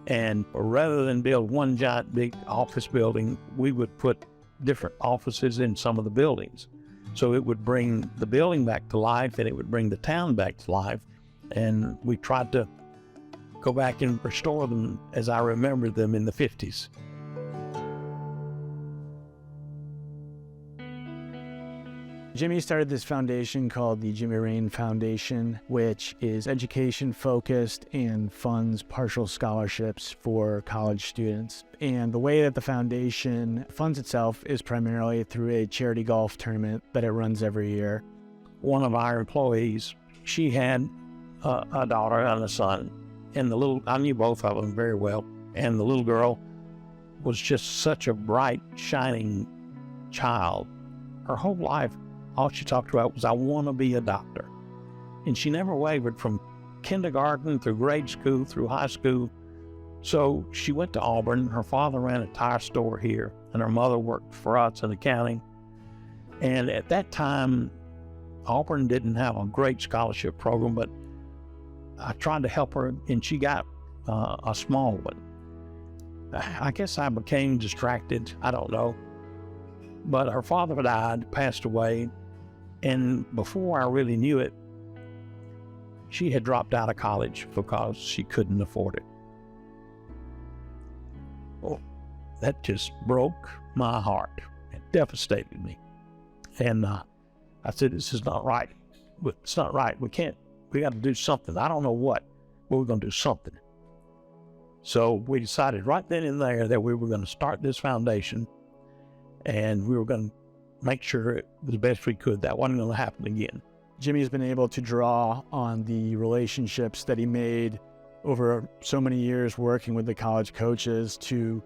And rather than build one giant big office building, we would put different offices in some of the buildings. So it would bring the building back to life and it would bring the town back to life. And we tried to go back and restore them as I remember them in the 50s. Jimmy started this foundation called the Jimmy Rane Foundation, which is education focused and funds partial scholarships for college students. And the way that the foundation funds itself is primarily through a charity golf tournament that it runs every year. One of our employees, she had a daughter and a son, and I knew both of them very well. And the little girl was just such a bright, shining child. Her whole life, all she talked about was, I want to be a doctor. And she never wavered from kindergarten through grade school, through high school. So she went to Auburn. Her father ran a tire store here, and her mother worked for us in accounting. And at that time, Auburn didn't have a great scholarship program, but I tried to help her, and she got a small one. I guess I became distracted. I don't know. But her father died, passed away, and before I really knew it, she had dropped out of college because she couldn't afford it. Oh, that just broke my heart. It devastated me. And I said, this is not right. It's not right. We got to do something. I don't know what, but we're going to do something. So we decided right then and there that we were going to start this foundation, and we were going to make sure it was the best we could. That wasn't going to happen again. Jimmy's been able to draw on the relationships that he made over so many years working with the college coaches to,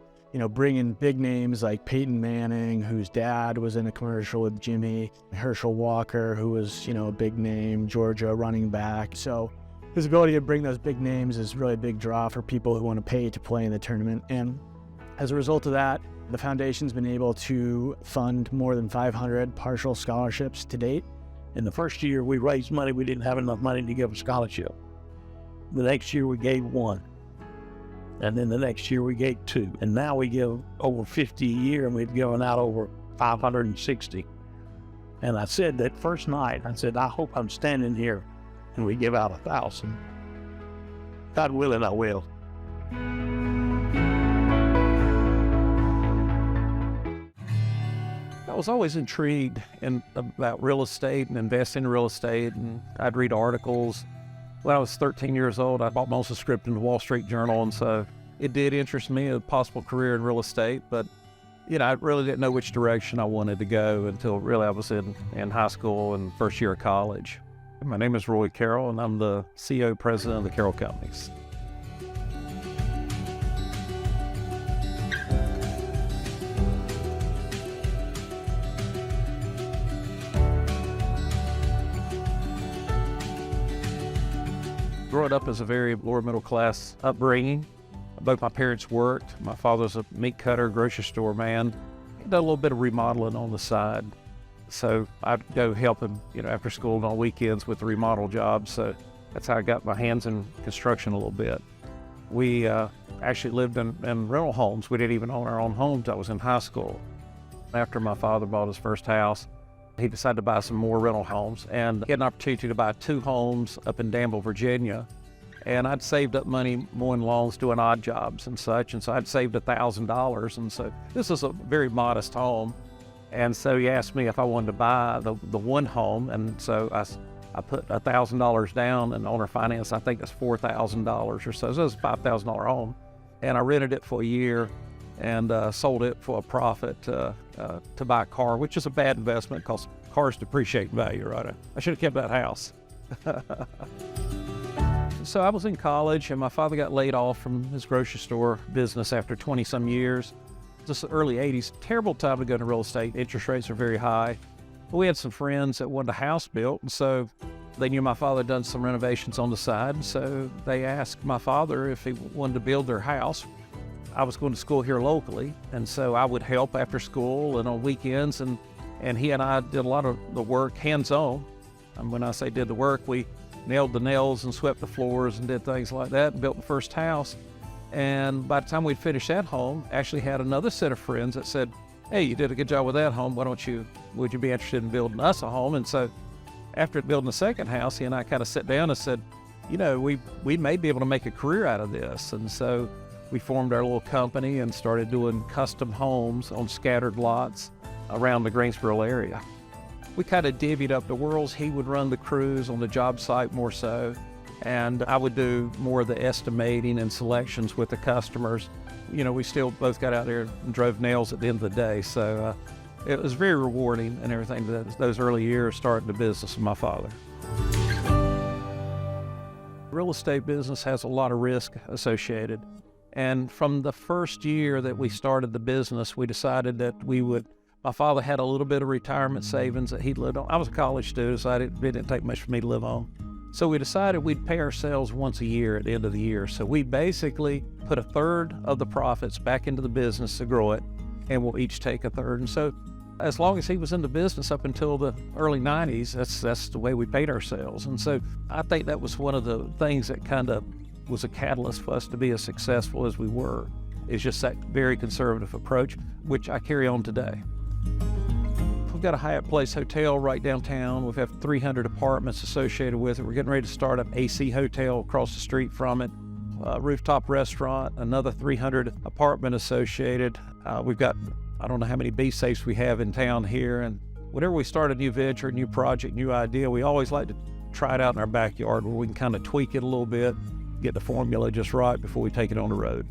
bring in big names like Peyton Manning, whose dad was in a commercial with Jimmy, Herschel Walker, who was, a big name, Georgia running back. So his ability to bring those big names is really a big draw for people who want to pay to play in the tournament. And as a result of that, the foundation's been able to fund more than 500 partial scholarships to date. In the first year we raised money, we didn't have enough money to give a scholarship. The next year we gave one. And then the next year we gave two. And now we give over 50 a year, and we've given out over 560. And I said that first night, I hope I'm standing here and we give out 1,000. God willing, I will. I was always intrigued about real estate and investing in real estate, and I'd read articles. When I was 13 years old, I bought most of the script in the Wall Street Journal, and so it did interest me in a possible career in real estate, but I really didn't know which direction I wanted to go until really I was in high school and first year of college. My name is Roy Carroll, and I'm the CEO president of the Carroll Companies. growing up as a very lower middle class upbringing, both my parents worked. My father's a meat cutter, grocery store man. He did a little bit of remodeling on the side. So I'd go help him, after school and on weekends with the remodel jobs. So that's how I got my hands in construction a little bit. We actually lived in rental homes. We didn't even own our own homes. I was in high school. After my father bought his first house, he decided to buy some more rental homes, and he had an opportunity to buy 2 homes up in Danville, Virginia. And I'd saved up money mowing lawns, doing odd jobs and such, and so I'd saved $1,000. And so this was a very modest home. And so he asked me if I wanted to buy the one home, and so I put $1,000 down, and owner finance, I think that's $4,000 or so. So it was a $5,000 home. And I rented it for a year and sold it for a profit to buy a car, which is a bad investment because cars depreciate in value, right? I should have kept that house. So I was in college, and my father got laid off from his grocery store business after 20-some years. Just the early 80s, terrible time to go into real estate. Interest rates are very high. But we had some friends that wanted a house built, and so they knew my father had done some renovations on the side, so they asked my father if he wanted to build their house. I was going to school here locally, and so I would help after school and on weekends, and he and I did a lot of the work hands-on. And when I say did the work, we nailed the nails and swept the floors and did things like that and built the first house. And by the time we'd finished that home, actually had another set of friends that said, hey, you did a good job with that home. Would you be interested in building us a home? And so after building the second house, he and I kind of sat down and said, we may be able to make a career out of this. And so we formed our little company and started doing custom homes on scattered lots around the Greensboro area. We kind of divvied up the worlds. He would run the crews on the job site more so, and I would do more of the estimating and selections with the customers. We still both got out there and drove nails at the end of the day, so it was very rewarding and everything, those early years starting the business with my father. Real estate business has a lot of risk associated, and from the first year that we started the business, we decided that my father had a little bit of retirement savings that he'd lived on. I was a college student, so it didn't take much for me to live on. So we decided we'd pay ourselves once a year at the end of the year. So we basically put 1/3 of the profits back into the business to grow it, and we'll each take 1/3. And so as long as he was in the business up until the early 90s, that's the way we paid ourselves. And so I think that was one of the things that kind of was a catalyst for us to be as successful as we were. It's just that very conservative approach, which I carry on today. We've got a Hyatt Place hotel right downtown. We've got 300 apartments associated with it. We're getting ready to start an AC hotel across the street from it. Rooftop restaurant, another 300 apartment associated. We've got, I don't know how many bee safes we have in town here. And whenever we start a new venture, new project, new idea, we always like to try it out in our backyard where we can kind of tweak it a little bit, get the formula just right before we take it on the road.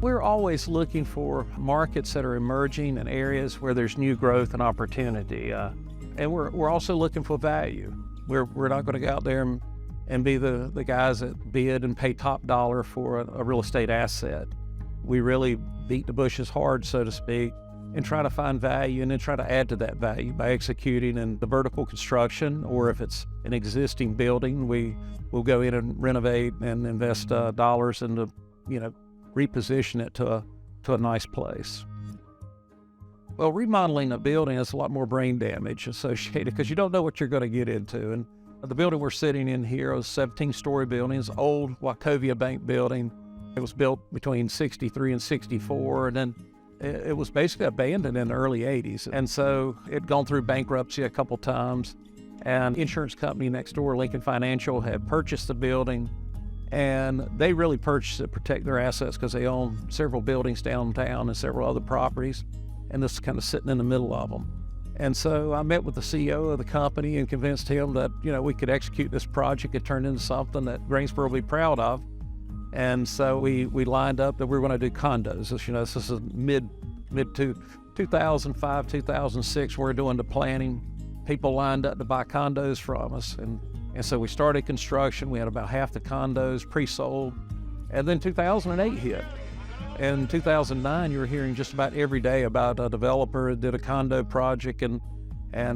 We're always looking for markets that are emerging and areas where there's new growth and opportunity. And we're also looking for value. We're not going to go out there and be the guys that bid and pay top dollar for a real estate asset. We really beat the bushes hard, so to speak, and try to find value and then try to add to that value by executing in the vertical construction, or if it's an existing building, we'll go in and renovate and invest dollars into, reposition it to a nice place. Well, remodeling a building has a lot more brain damage associated because you don't know what you're going to get into. And the building we're sitting in here is a 17-story building. It's an old Wachovia Bank building. It was built between 63 and 64, and then it was basically abandoned in the early 80s. And so it had gone through bankruptcy a couple times, and insurance company next door, Lincoln Financial, had purchased the building. And they really purchased it to protect their assets because they own several buildings downtown and several other properties. And this is kind of sitting in the middle of them. And so I met with the CEO of the company and convinced him that, we could execute this project and turn into something that Greensboro will be proud of. And so we lined up that we were going to do condos. This is mid 2005, 2006, we're doing the planning. People lined up to buy condos from us. And so we started construction. We had about half the condos pre-sold. And then 2008 hit. In 2009, you were hearing just about every day about a developer that did a condo project and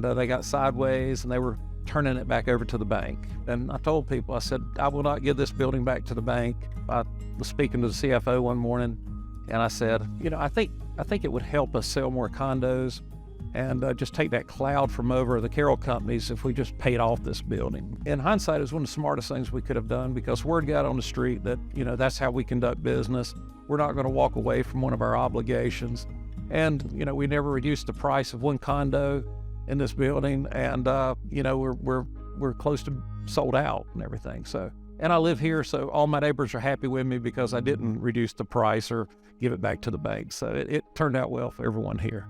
they got sideways and they were turning it back over to the bank. And I told people, I said, I will not give this building back to the bank. I was speaking to the CFO one morning, and I said, I think it would help us sell more condos and just take that cloud from over the Carroll companies if we just paid off this building. In hindsight, it was one of the smartest things we could have done, because word got on the street that, that's how we conduct business. We're not going to walk away from one of our obligations. And, we never reduced the price of one condo in this building, and, we're close to sold out and everything. So, and I live here, so all my neighbors are happy with me because I didn't reduce the price or give it back to the bank. So it turned out well for everyone here.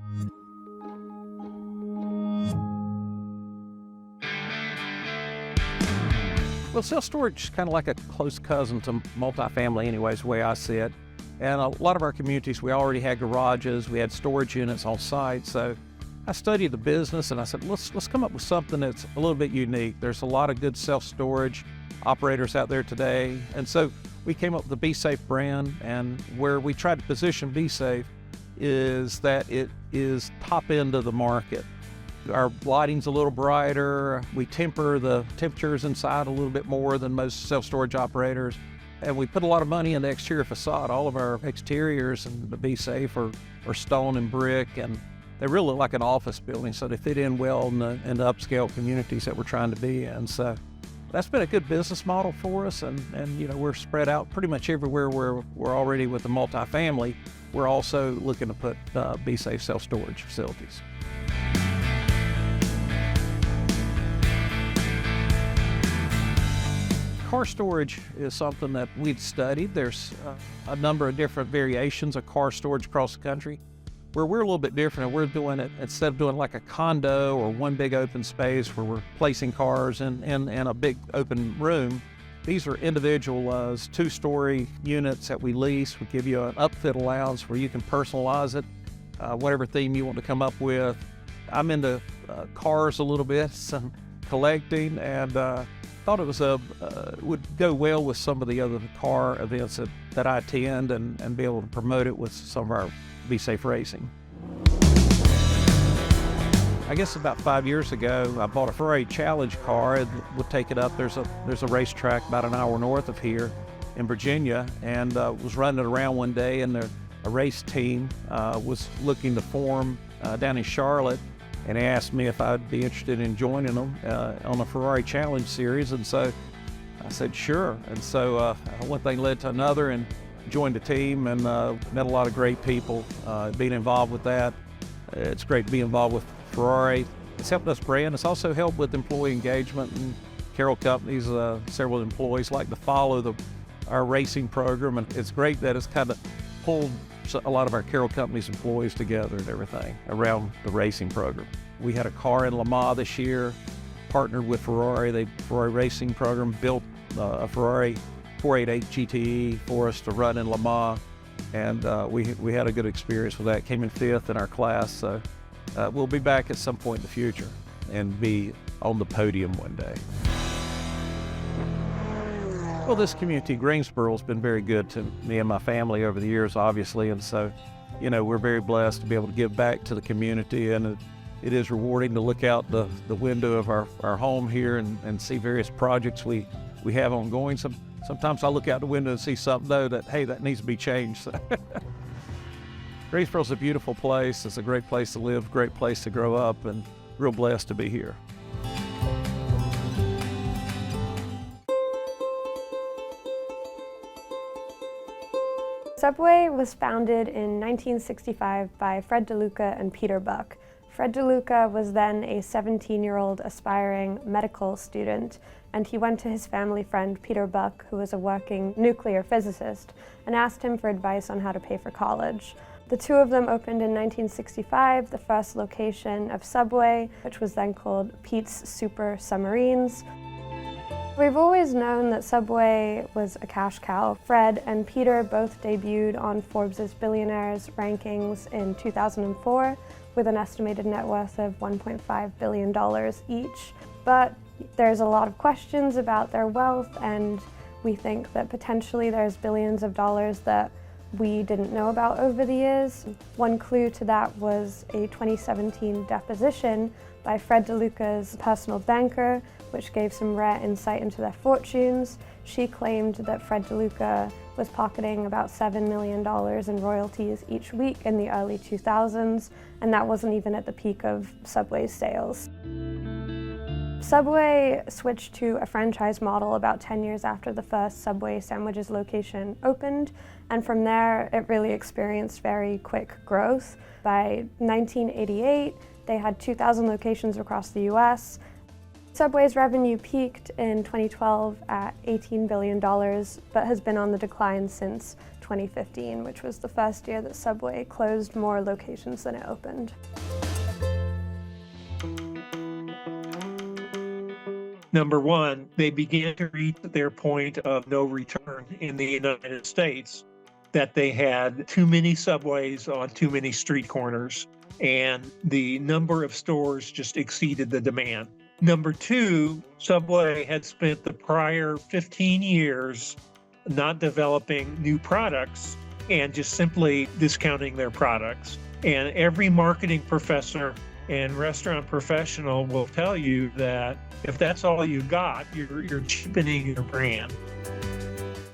Well, self-storage is kind of like a close cousin to multifamily anyways, the way I see it. And a lot of our communities, we already had garages, we had storage units on site. So I studied the business and I said, let's come up with something that's a little bit unique. There's a lot of good self-storage operators out there today. And so we came up with the Be Safe brand, and where we tried to position Be Safe is that it is top end of the market. Our lighting's a little brighter. We temper the temperatures inside a little bit more than most self-storage operators. And we put a lot of money in the exterior facade. All of our exteriors and the Be Safe are stone and brick, and they really look like an office building, so they fit in well in the upscale communities that we're trying to be in. So that's been a good business model for us, and we're spread out pretty much everywhere where we're already with the multifamily. We're also looking to put Be Safe self-storage facilities. Car storage is something that we've studied. There's a number of different variations of car storage across the country. Where we're a little bit different, we're doing it, instead of doing like a condo or one big open space where we're placing cars in a big open room, these are individual two-story units that we lease. We give you an upfit allowance where you can personalize it, whatever theme you want to come up with. I'm into cars a little bit, some collecting, and thought it was would go well with some of the other car events that I attend, and be able to promote it with some of our Be Safe racing. I guess about 5 years ago, I bought a Ferrari Challenge car and would take it up. There's a racetrack about an hour north of here in Virginia, and was running it around one day, and a race team was looking to form down in Charlotte, and they asked me if I'd be interested in joining them on a Ferrari Challenge series, and so I said sure. And so one thing led to another, and joined the team, and met a lot of great people being involved with that. It's great to be involved with Ferrari. It's helped us brand. It's also helped with employee engagement, and Carroll companies, several employees like to follow our racing program, and it's great that it's kind of pulled a lot of our Carroll companies employees together and everything around the racing program. We had a car in Le Mans this year, partnered with Ferrari. The Ferrari racing program built a Ferrari 488 GTE for us to run in Le Mans, and we had a good experience with that. Came in 5th in our class, so we'll be back at some point in the future and be on the podium one day. Well, this community, Greensboro, has been very good to me and my family over the years, obviously, and so, we're very blessed to be able to give back to the community, and it is rewarding to look out the window of our home here and see various projects we have ongoing. Sometimes I look out the window and see something, though, that needs to be changed. Greensboro's a beautiful place. It's a great place to live, great place to grow up, and real blessed to be here. Subway was founded in 1965 by Fred DeLuca and Peter Buck. Fred DeLuca was then a 17-year-old aspiring medical student, and he went to his family friend Peter Buck, who was a working nuclear physicist, and asked him for advice on how to pay for college. The two of them opened in 1965 the first location of Subway, which was then called Pete's Super Submarines. We've always known that Subway was a cash cow. Fred and Peter both debuted on Forbes' Billionaires rankings in 2004 with an estimated net worth of $1.5 billion each. But there's a lot of questions about their wealth, and we think that potentially there's billions of dollars that we didn't know about over the years. One clue to that was a 2017 deposition by Fred DeLuca's personal banker, which gave some rare insight into their fortunes. She claimed that Fred DeLuca was pocketing about $7 million in royalties each week in the early 2000s, and that wasn't even at the peak of Subway's sales. Subway switched to a franchise model about 10 years after the first Subway sandwiches location opened, and from there it really experienced very quick growth. By 1988, they had 2,000 locations across the US. Subway's revenue peaked in 2012 at $18 billion, but has been on the decline since 2015, which was the first year that Subway closed more locations than it opened. Number one, they began to reach their point of no return in the United States, that they had too many Subways on too many street corners, and the number of stores just exceeded the demand. Number two, Subway had spent the prior 15 years not developing new products and just simply discounting their products. And every marketing professor and restaurant professional will tell you that if that's all you got, you're cheapening your brand.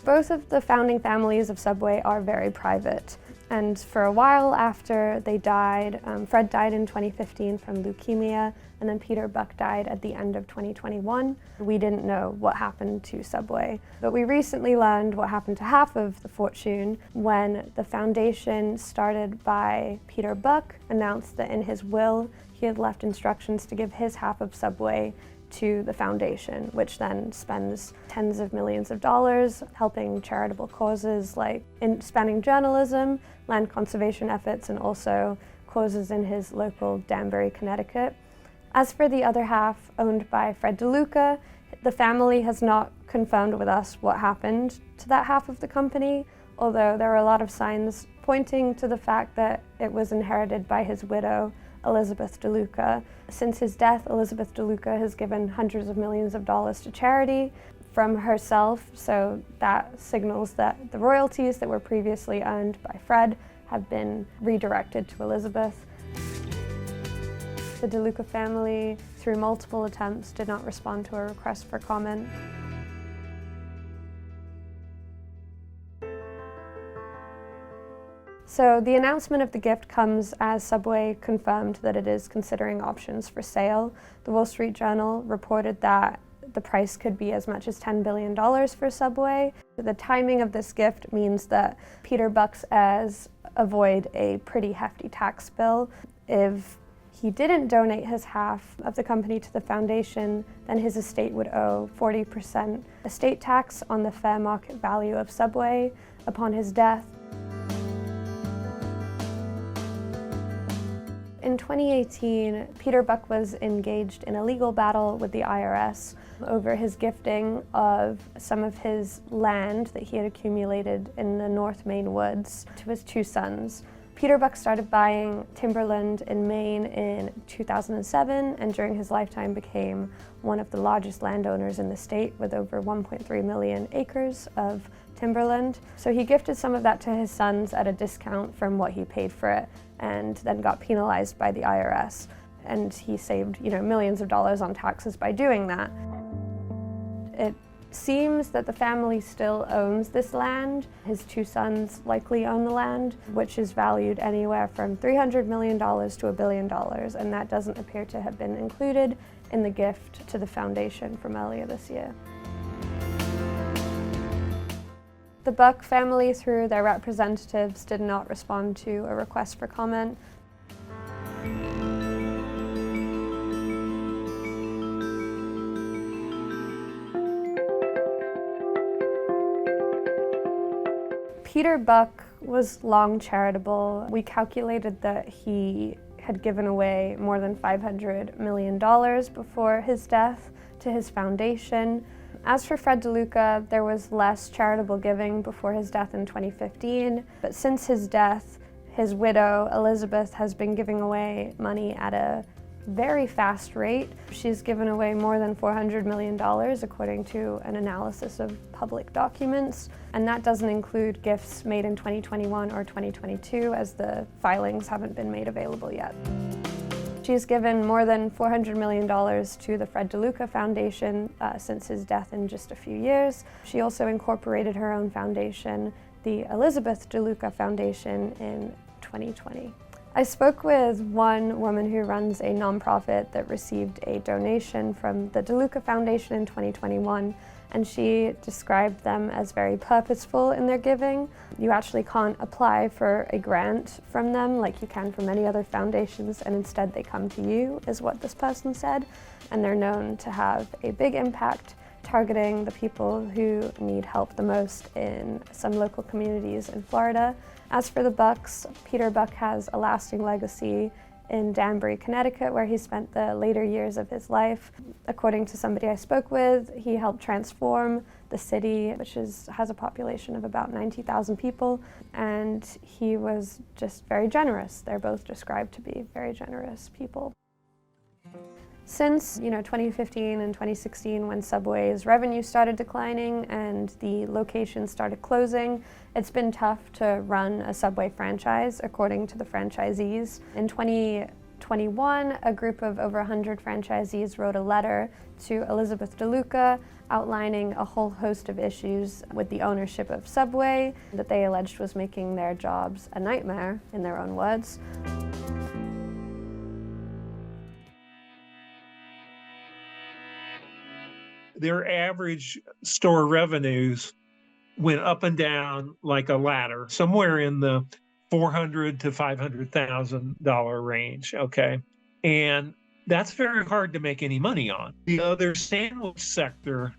Both of the founding families of Subway are very private. And for a while after they died, Fred died in 2015 from leukemia, and then Peter Buck died at the end of 2021. We didn't know what happened to Subway, but we recently learned what happened to half of the fortune when the foundation, started by Peter Buck, announced that in his will he had left instructions to give his half of Subway to the foundation, which then spends tens of millions of dollars helping charitable causes like spanning journalism, land conservation efforts, and also causes in his local Danbury, Connecticut. As for the other half, owned by Fred DeLuca, the family has not confirmed with us what happened to that half of the company, although there are a lot of signs pointing to the fact that it was inherited by his widow, Elizabeth DeLuca. Since his death, Elizabeth DeLuca has given hundreds of millions of dollars to charity from herself, so that signals that the royalties that were previously earned by Fred have been redirected to Elizabeth. The DeLuca family, through multiple attempts, did not respond to a request for comment. So the announcement of the gift comes as Subway confirmed that it is considering options for sale. The Wall Street Journal reported that the price could be as much as $10 billion for Subway. The timing of this gift means that Peter Buck's heirs avoid a pretty hefty tax bill. If he didn't donate his half of the company to the foundation, then his estate would owe 40% estate tax on the fair market value of Subway upon his death. In 2018, Peter Buck was engaged in a legal battle with the IRS over his gifting of some of his land that he had accumulated in the North Maine woods to his two sons. Peter Buck started buying timberland in Maine in 2007, and during his lifetime became one of the largest landowners in the state with over 1.3 million acres of timberland. So he gifted some of that to his sons at a discount from what he paid for it, and then got penalized by the IRS. And he saved, millions of dollars on taxes by doing that. It seems that the family still owns this land. His two sons likely own the land, which is valued anywhere from $300 million to $1 billion, and that doesn't appear to have been included in the gift to the foundation from earlier this year. The Buck family, through their representatives, did not respond to a request for comment. Peter Buck was long charitable. We calculated that he had given away more than $500 million before his death to his foundation. As for Fred DeLuca, there was less charitable giving before his death in 2015, but since his death, his widow, Elizabeth, has been giving away money at a very fast rate. She's given away more than $400 million, according to an analysis of public documents, and that doesn't include gifts made in 2021 or 2022, as the filings haven't been made available yet. She's given more than $400 million to the Fred DeLuca Foundation since his death in just a few years. She also incorporated her own foundation, the Elizabeth DeLuca Foundation, in 2020. I spoke with one woman who runs a nonprofit that received a donation from the DeLuca Foundation in 2021, and she described them as very purposeful in their giving. You actually can't apply for a grant from them like you can from many other foundations, and instead they come to you, is what this person said. And they're known to have a big impact targeting the people who need help the most in some local communities in Florida. As for the Bucks, Peter Buck has a lasting legacy in Danbury, Connecticut, where he spent the later years of his life. According to somebody I spoke with, he helped transform the city, which has a population of about 90,000 people, and he was just very generous. They're both described to be very generous people. Since 2015 and 2016, when Subway's revenue started declining and the locations started closing, it's been tough to run a Subway franchise, according to the franchisees. In 2021, a group of over 100 franchisees wrote a letter to Elizabeth DeLuca outlining a whole host of issues with the ownership of Subway that they alleged was making their jobs a nightmare, in their own words. Their average store revenues went up and down like a ladder, somewhere in the $400,000 to $500,000 range, okay? And that's very hard to make any money on. The other sandwich sector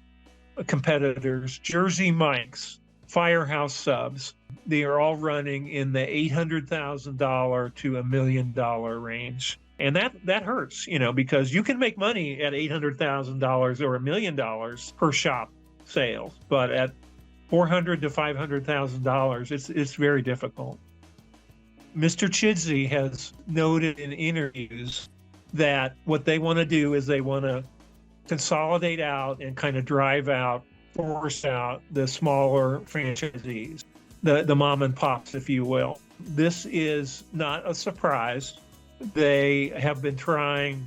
competitors, Jersey Mike's, Firehouse Subs, they are all running in the $800,000 to $1 million range. And that hurts, because you can make money at $800,000 or $1 million per shop sales, but at $400,000 to $500,000, it's very difficult. Mr. Chidsey has noted in interviews that what they want to do is they want to consolidate out and kind of force out the smaller franchisees, the mom and pops, if you will. This is not a surprise. They have been trying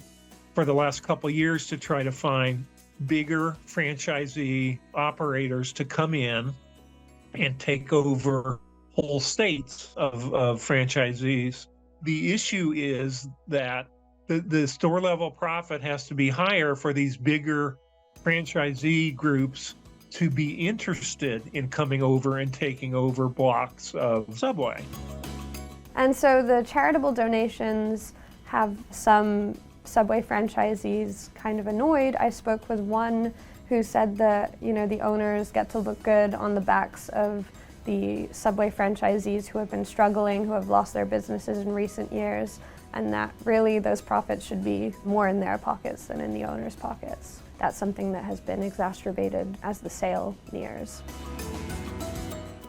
for the last couple of years to try to find bigger franchisee operators to come in and take over whole states of franchisees. The issue is that the store level profit has to be higher for these bigger franchisee groups to be interested in coming over and taking over blocks of Subway. And so the charitable donations have some Subway franchisees kind of annoyed. I spoke with one who said that, the owners get to look good on the backs of the Subway franchisees who have been struggling, who have lost their businesses in recent years, and that really those profits should be more in their pockets than in the owners' pockets. That's something that has been exacerbated as the sale nears.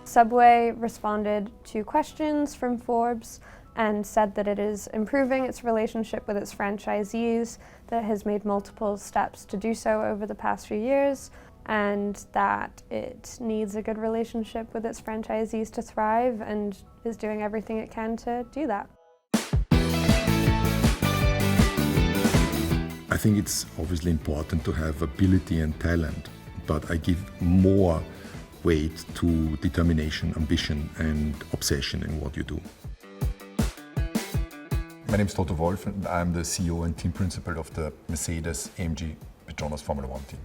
Subway responded to questions from Forbes and said that it is improving its relationship with its franchisees, that it has made multiple steps to do so over the past few years, and that it needs a good relationship with its franchisees to thrive and is doing everything it can to do that. I think it's obviously important to have ability and talent, but I give more weight to determination, ambition, and obsession in what you do. My name is Toto Wolff, and I'm the CEO and team principal of the Mercedes-AMG Petronas Formula One team.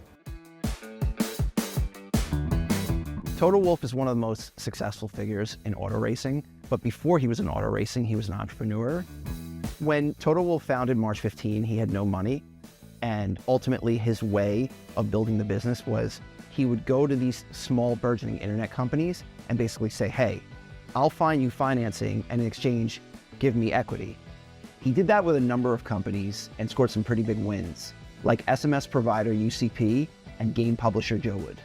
Toto Wolff is one of the most successful figures in auto racing, but before he was in auto racing, he was an entrepreneur. When Toto Wolff founded March 15, he had no money, and ultimately his way of building the business was he would go to these small burgeoning internet companies and basically say, hey, I'll find you financing and in exchange, give me equity. He did that with a number of companies and scored some pretty big wins, like SMS provider UCP and game publisher Joe Wood.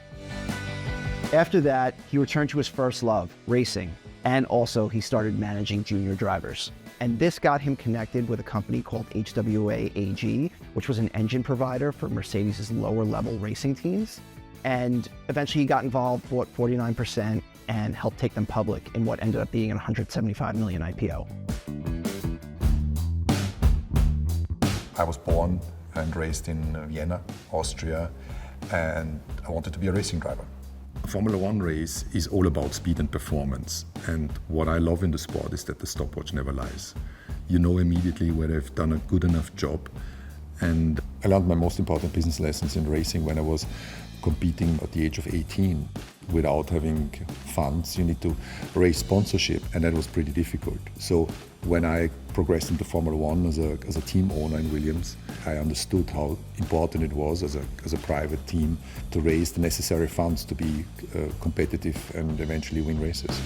After that, he returned to his first love, racing, and also he started managing junior drivers. And this got him connected with a company called HWA AG, which was an engine provider for Mercedes' lower level racing teams. And eventually he got involved, bought 49%, and helped take them public in what ended up being a $175 million IPO. I was born and raised in Vienna, Austria, and I wanted to be a racing driver. A Formula One race is all about speed and performance. And what I love in the sport is that the stopwatch never lies. You know immediately whether I've done a good enough job. And I learned my most important business lessons in racing when I was competing at the age of 18. Without having funds, you need to raise sponsorship, and that was pretty difficult. So when I progressed into Formula One as a team owner in Williams, I understood how important it was as a private team to raise the necessary funds to be competitive and eventually win races.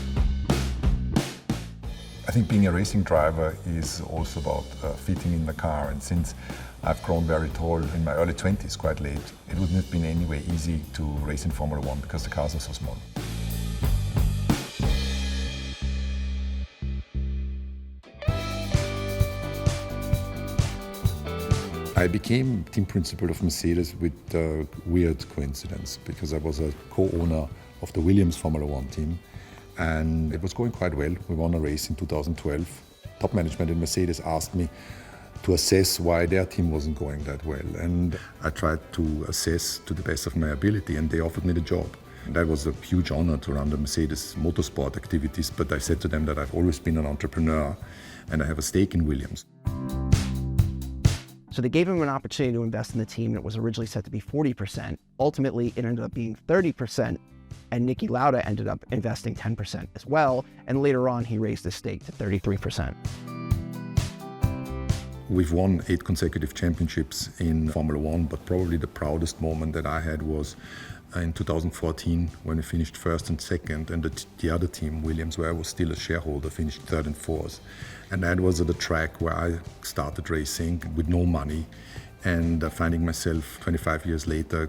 I think being a racing driver is also about fitting in the car, and since I've grown very tall in my early 20s, quite late, it wouldn't have been any way easy to race in Formula One because the cars are so small. I became team principal of Mercedes with a weird coincidence because I was a co-owner of the Williams Formula One team, and it was going quite well. We won a race in 2012. Top management in Mercedes asked me to assess why their team wasn't going that well, and I tried to assess to the best of my ability, and they offered me the job. That was a huge honor to run the Mercedes motorsport activities, but I said to them that I've always been an entrepreneur and I have a stake in Williams. So they gave him an opportunity to invest in the team that was originally set to be 40%. Ultimately, it ended up being 30%, and Niki Lauda ended up investing 10% as well, and later on he raised his stake to 33%. We've won 8 consecutive championships in Formula One, but probably the proudest moment that I had was in 2014 when we finished first and second, and the other team, Williams, where I was still a shareholder, finished third and fourth. And that was at the track where I started racing with no money, and finding myself 25 years later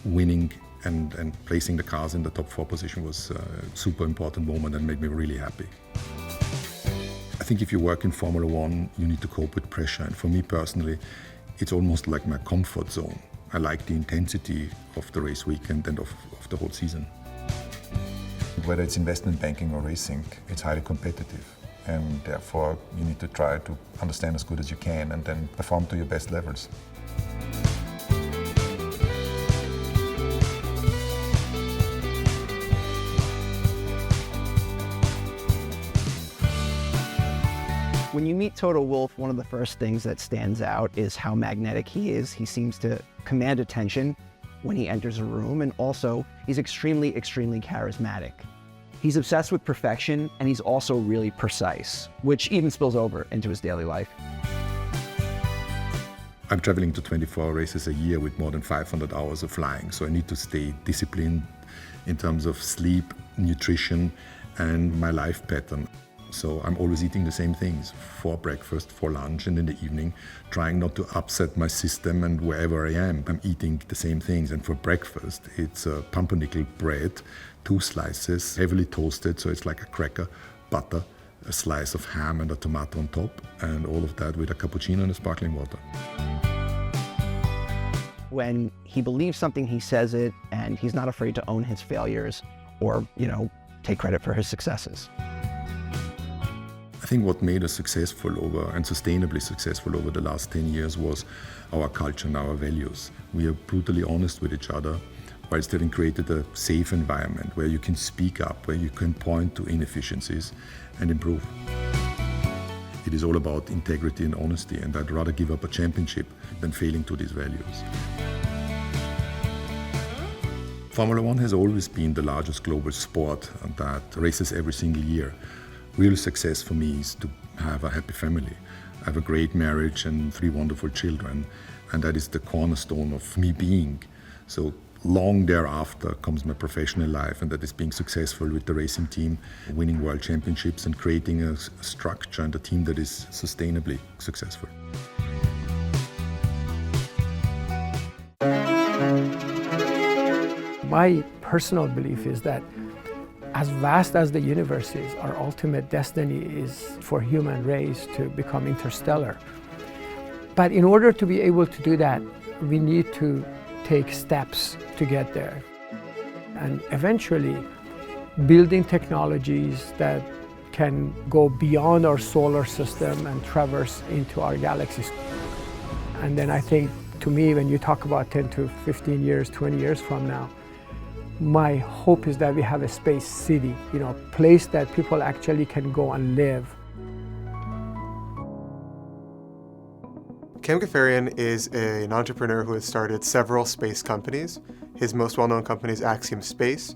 winning and placing the cars in the top 4 position was a super important moment and made me really happy. I think if you work in Formula One, you need to cope with pressure. And for me personally, it's almost like my comfort zone. I like the intensity of the race weekend and of the whole season. Whether it's investment banking or racing, it's highly competitive. And therefore, you need to try to understand as good as you can and then perform to your best levels. When you meet Toto Wolff, one of the first things that stands out is how magnetic he is. He seems to command attention when he enters a room, and also he's extremely, extremely charismatic. He's obsessed with perfection, and he's also really precise, which even spills over into his daily life. I'm traveling to 24 races a year with more than 500 hours of flying, so I need to stay disciplined in terms of sleep, nutrition, and my life pattern. So I'm always eating the same things for breakfast, for lunch, and in the evening, trying not to upset my system, and wherever I am, I'm eating the same things. And for breakfast, it's pumpernickel bread, 2 slices, heavily toasted, so it's like a cracker, butter, a slice of ham and a tomato on top, and all of that with a cappuccino and a sparkling water. When he believes something, he says it, and he's not afraid to own his failures or, take credit for his successes. I think what made us successful and sustainably successful over the last 10 years was our culture and our values. We are brutally honest with each other, whilst having created a safe environment where you can speak up, where you can point to inefficiencies and improve. It is all about integrity and honesty, and I'd rather give up a championship than failing to these values. Formula One has always been the largest global sport that races every single year. Real success for me is to have a happy family. I have a great marriage and 3 wonderful children, and that is the cornerstone of me being. So long thereafter comes my professional life, and that is being successful with the racing team, winning world championships and creating a structure and a team that is sustainably successful. My personal belief is that as vast as the universe is, our ultimate destiny is for human race to become interstellar. But in order to be able to do that, we need to take steps to get there. And eventually, building technologies that can go beyond our solar system and traverse into our galaxies. And then I think, to me, when you talk about 10 to 15 years, 20 years from now, my hope is that we have a space city, you know, a place that people actually can go and live. Cam Ghaffarian is an entrepreneur who has started several space companies. His most well-known company is Axiom Space,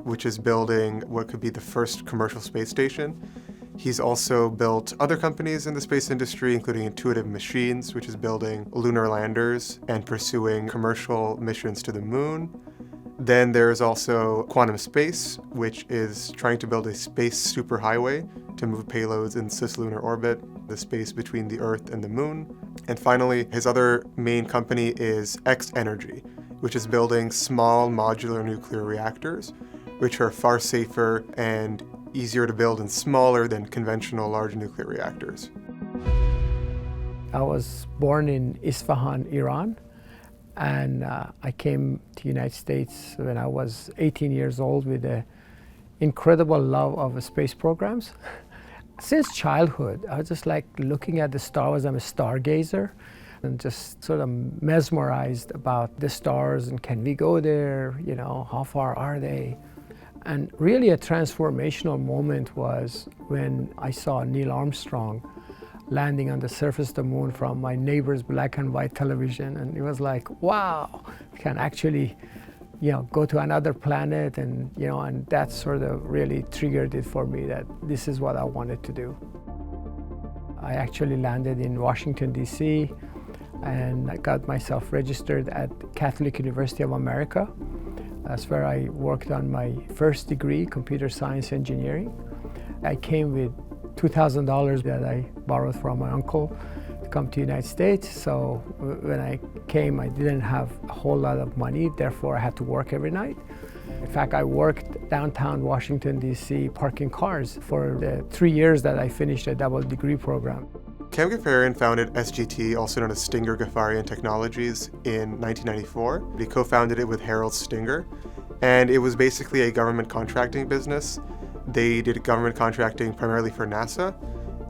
which is building what could be the first commercial space station. He's also built other companies in the space industry, including Intuitive Machines, which is building lunar landers and pursuing commercial missions to the moon. Then there's also Quantum Space, which is trying to build a space superhighway to move payloads in cislunar orbit, the space between the Earth and the moon. And finally, his other main company is X Energy, which is building small modular nuclear reactors, which are far safer and easier to build and smaller than conventional large nuclear reactors. I was born in Isfahan, Iran, and I came to the United States when I was 18 years old with an incredible love of space programs. Since childhood, I was just like looking at the stars. I'm a stargazer and just sort of mesmerized about the stars and can we go there, you know, how far are they? And really a transformational moment was when I saw Neil Armstrong landing on the surface of the moon from my neighbor's black and white television. And it was like, wow, we can actually, you know, go to another planet, and, you know, and that sort of really triggered it for me that this is what I wanted to do. I actually landed in Washington, D.C., and I got myself registered at Catholic University of America. That's where I worked on my first degree, computer science engineering. I came with $2,000 that I borrowed from my uncle to come to the United States. So when I came, I didn't have a whole lot of money, therefore I had to work every night. In fact, I worked downtown Washington, D.C., parking cars for the 3 years that I finished a double degree program. Cam Ghaffarian founded SGT, also known as Stinger Ghaffarian Technologies, in 1994. He co-founded it with Harold Stinger, and it was basically a government contracting business. They did government contracting primarily for NASA,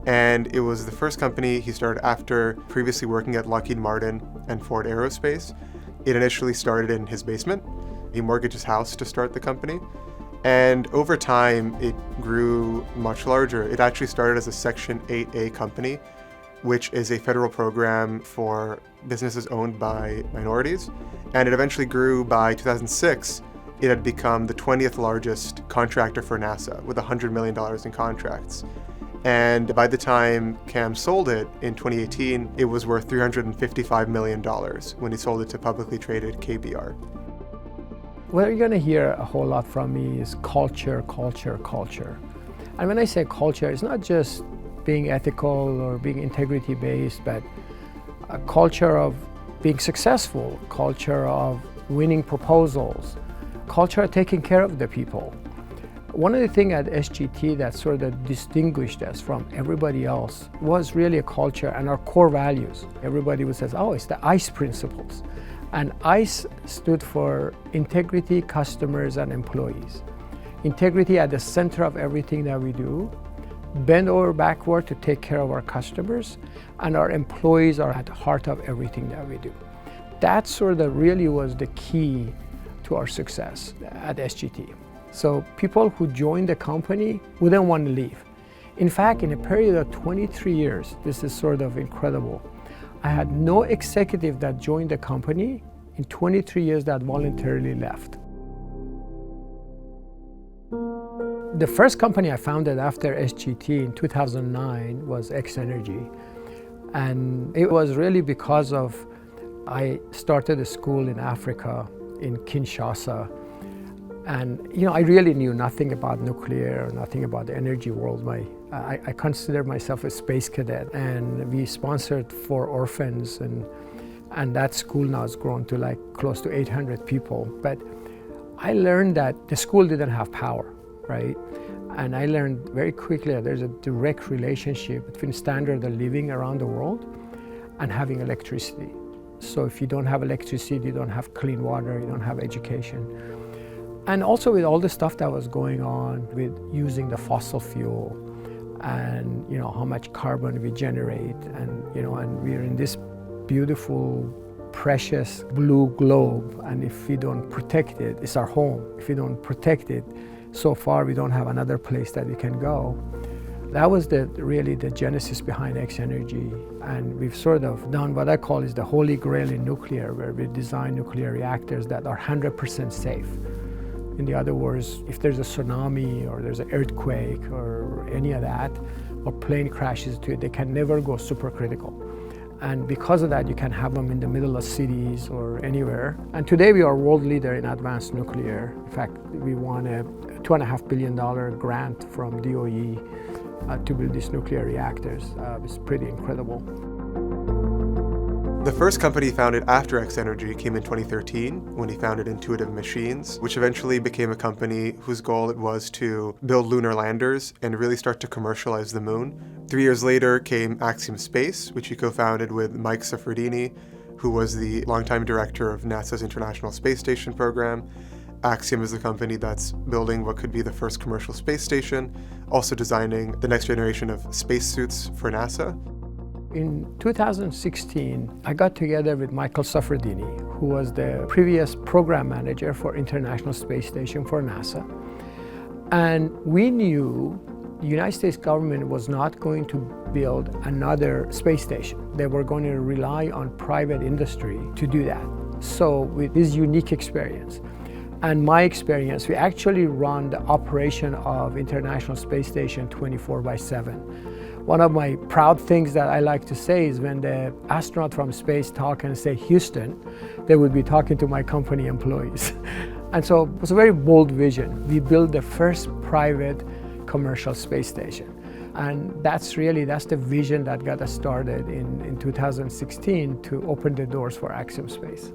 and it was the first company he started after previously working at Lockheed Martin and Ford Aerospace. It initially started in his basement. He mortgaged his house to start the company, and over time it grew much larger. It actually started as a Section 8A company, which is a federal program for businesses owned by minorities, and it eventually grew. By 2006, it had become the 20th largest contractor for NASA with $100 million in contracts. And by the time Cam sold it in 2018, it was worth $355 million when he sold it to publicly traded KBR. What you're going to hear a whole lot from me is culture, culture, culture. And when I say culture, it's not just being ethical or being integrity-based, but a culture of being successful, culture of winning proposals, culture of taking care of the people. One of the things at SGT that sort of distinguished us from everybody else was really a culture and our core values. Everybody would say, oh, it's the ICE principles. And ICE stood for integrity, customers, and employees. Integrity at the center of everything that we do, bend over backward to take care of our customers, and our employees are at the heart of everything that we do. That sort of really was the key to our success at SGT. So people who joined the company wouldn't want to leave. In fact, in a period of 23 years, this is sort of incredible, I had no executive that joined the company in 23 years that voluntarily left. The first company I founded after SGT in 2009 was X Energy. And it was really because of, I started a school in Africa, in Kinshasa. And I really knew nothing about nuclear, nothing about the energy world. I consider myself a space cadet, and we sponsored 4 orphans, and that school now has grown to like close to 800 people. But I learned that the school didn't have power, right? And I learned very quickly that there's a direct relationship between standard of living around the world and having electricity. So if you don't have electricity, you don't have clean water, you don't have education. And also with all the stuff that was going on with using the fossil fuel and how much carbon we generate, and and we're in this beautiful, precious blue globe, and if we don't protect it, it's our home. If we don't protect it, so far we don't have another place that we can go. That was really the genesis behind X Energy, and we've sort of done what I call is the holy grail in nuclear, where we design nuclear reactors that are 100% safe. In other words, if there's a tsunami or there's an earthquake or any of that, or plane crashes to it, they can never go supercritical. And because of that, you can have them in the middle of cities or anywhere. And today we are world leader in advanced nuclear. In fact, we won a $2.5 billion grant from DOE to build these nuclear reactors. It's pretty incredible. The first company founded after X Energy came in 2013 when he founded Intuitive Machines, which eventually became a company whose goal it was to build lunar landers and really start to commercialize the moon. 3 years later came Axiom Space, which he co-founded with Mike Suffredini, who was the longtime director of NASA's International Space Station program. Axiom is the company that's building what could be the first commercial space station, also designing the next generation of spacesuits for NASA. In 2016, I got together with Michael Suffredini, who was the previous program manager for International Space Station for NASA. And we knew the United States government was not going to build another space station. They were going to rely on private industry to do that. So with this unique experience, and my experience, we actually run the operation of International Space Station 24/7. One of my proud things that I like to say is when the astronaut from space talk and say Houston, they would be talking to my company employees. And so it was a very bold vision. We built the first private commercial space station. And that's the vision that got us started in 2016 to open the doors for Axiom Space.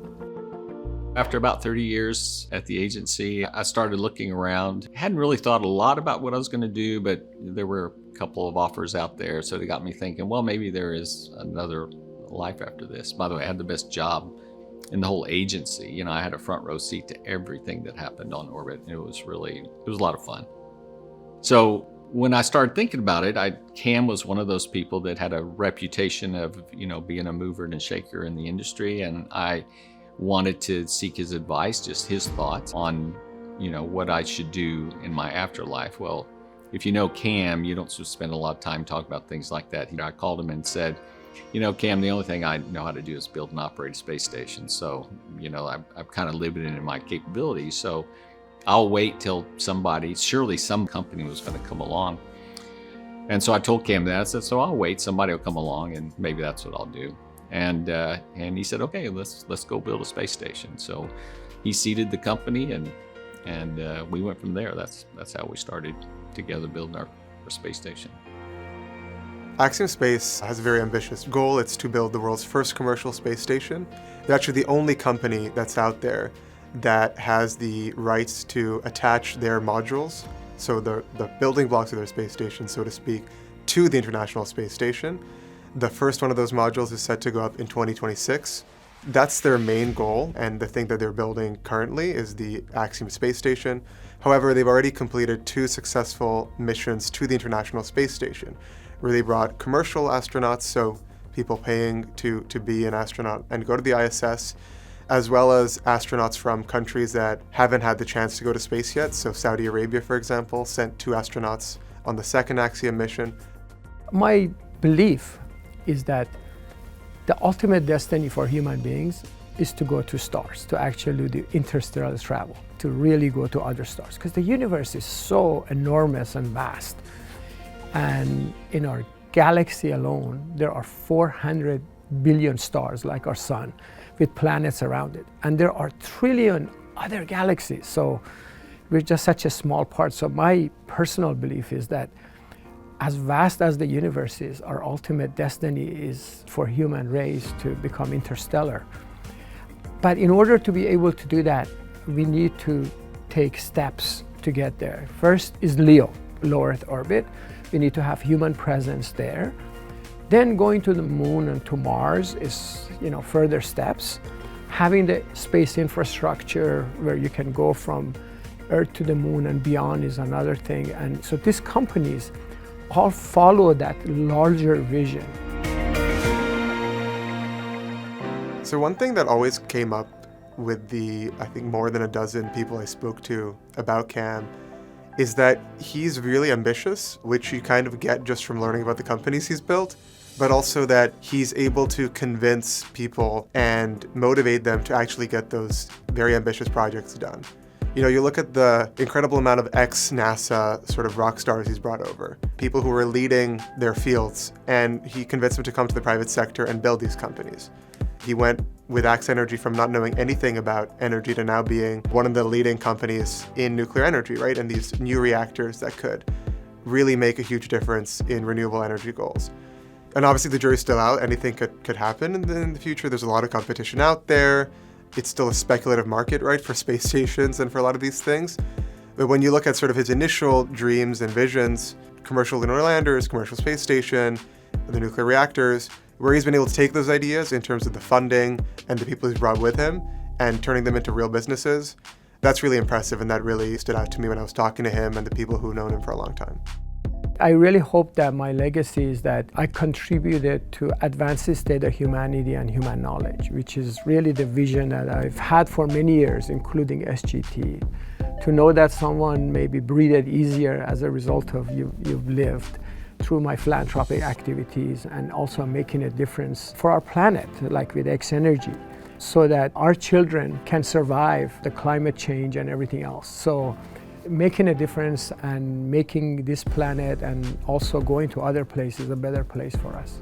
After about 30 years at the agency, I started looking around. Hadn't really thought a lot about what I was going to do, but there were a couple of offers out there, so it got me thinking, well, maybe there is another life after this. By the way, I had the best job in the whole agency. You know, I had a front row seat to everything that happened on orbit. It was a lot of fun. So when I started thinking about it, Cam was one of those people that had a reputation of, you know, being a mover and a shaker in the industry, and I wanted to seek his advice, just his thoughts on, you know, what I should do in my afterlife. Well, if you know Cam, you don't spend a lot of time talking about things like that. I called him and said, you know, Cam, the only thing I know how to do is build and operate a space station. So, you know, I'm kind of limited in my capabilities. So I'll wait till surely some company was going to come along. And so I told Cam that. I said, so I'll wait, somebody will come along and maybe that's what I'll do. And he said, okay, let's go build a space station. So he seeded the company and we went from there. That's how we started together building our space station. Axiom Space has a very ambitious goal. It's to build the world's first commercial space station. They're actually the only company that's out there that has the rights to attach their modules, so the building blocks of their space station, so to speak, to the International Space Station. The first one of those modules is set to go up in 2026. That's their main goal, and the thing that they're building currently is the Axiom Space Station. However, they've already completed 2 successful missions to the International Space Station, where they brought commercial astronauts, so people paying to be an astronaut and go to the ISS, as well as astronauts from countries that haven't had the chance to go to space yet. So Saudi Arabia, for example, sent 2 astronauts on the second Axiom mission. My belief is that the ultimate destiny for human beings is to go to stars, to actually do interstellar travel, to really go to other stars, because the universe is so enormous and vast. And in our galaxy alone, there are 400 billion stars like our sun with planets around it. And there are trillion other galaxies. So we're just such a small part. So my personal belief is that as vast as the universe is, our ultimate destiny is for human race to become interstellar. But in order to be able to do that, we need to take steps to get there. First is LEO, low Earth orbit. We need to have human presence there. Then going to the moon and to Mars is, further steps. Having the space infrastructure where you can go from Earth to the moon and beyond is another thing. And so these companies all follow that larger vision. So one thing that always came up with the, I think, more than a dozen people I spoke to about Cam is that he's really ambitious, which you kind of get just from learning about the companies he's built, but also that he's able to convince people and motivate them to actually get those very ambitious projects done. You know, you look at the incredible amount of ex-NASA sort of rock stars he's brought over, people who were leading their fields, and he convinced them to come to the private sector and build these companies. He went with Axe Energy from not knowing anything about energy to now being one of the leading companies in nuclear energy, right? And these new reactors that could really make a huge difference in renewable energy goals. And obviously the jury's still out, anything could happen in the future. There's a lot of competition out there. It's still a speculative market, right, for space stations and for a lot of these things. But when you look at sort of his initial dreams and visions, commercial lunar landers, commercial space station, the nuclear reactors, where he's been able to take those ideas in terms of the funding and the people he's brought with him and turning them into real businesses, that's really impressive, and that really stood out to me when I was talking to him and the people who've known him for a long time. I really hope that my legacy is that I contributed to advance the state of humanity and human knowledge, which is really the vision that I've had for many years, including SGT. To know that someone maybe breathed easier as a result of you've lived through my philanthropic activities, and also making a difference for our planet, like with X Energy, so that our children can survive the climate change and everything else. So making a difference and making this planet and also going to other places a better place for us.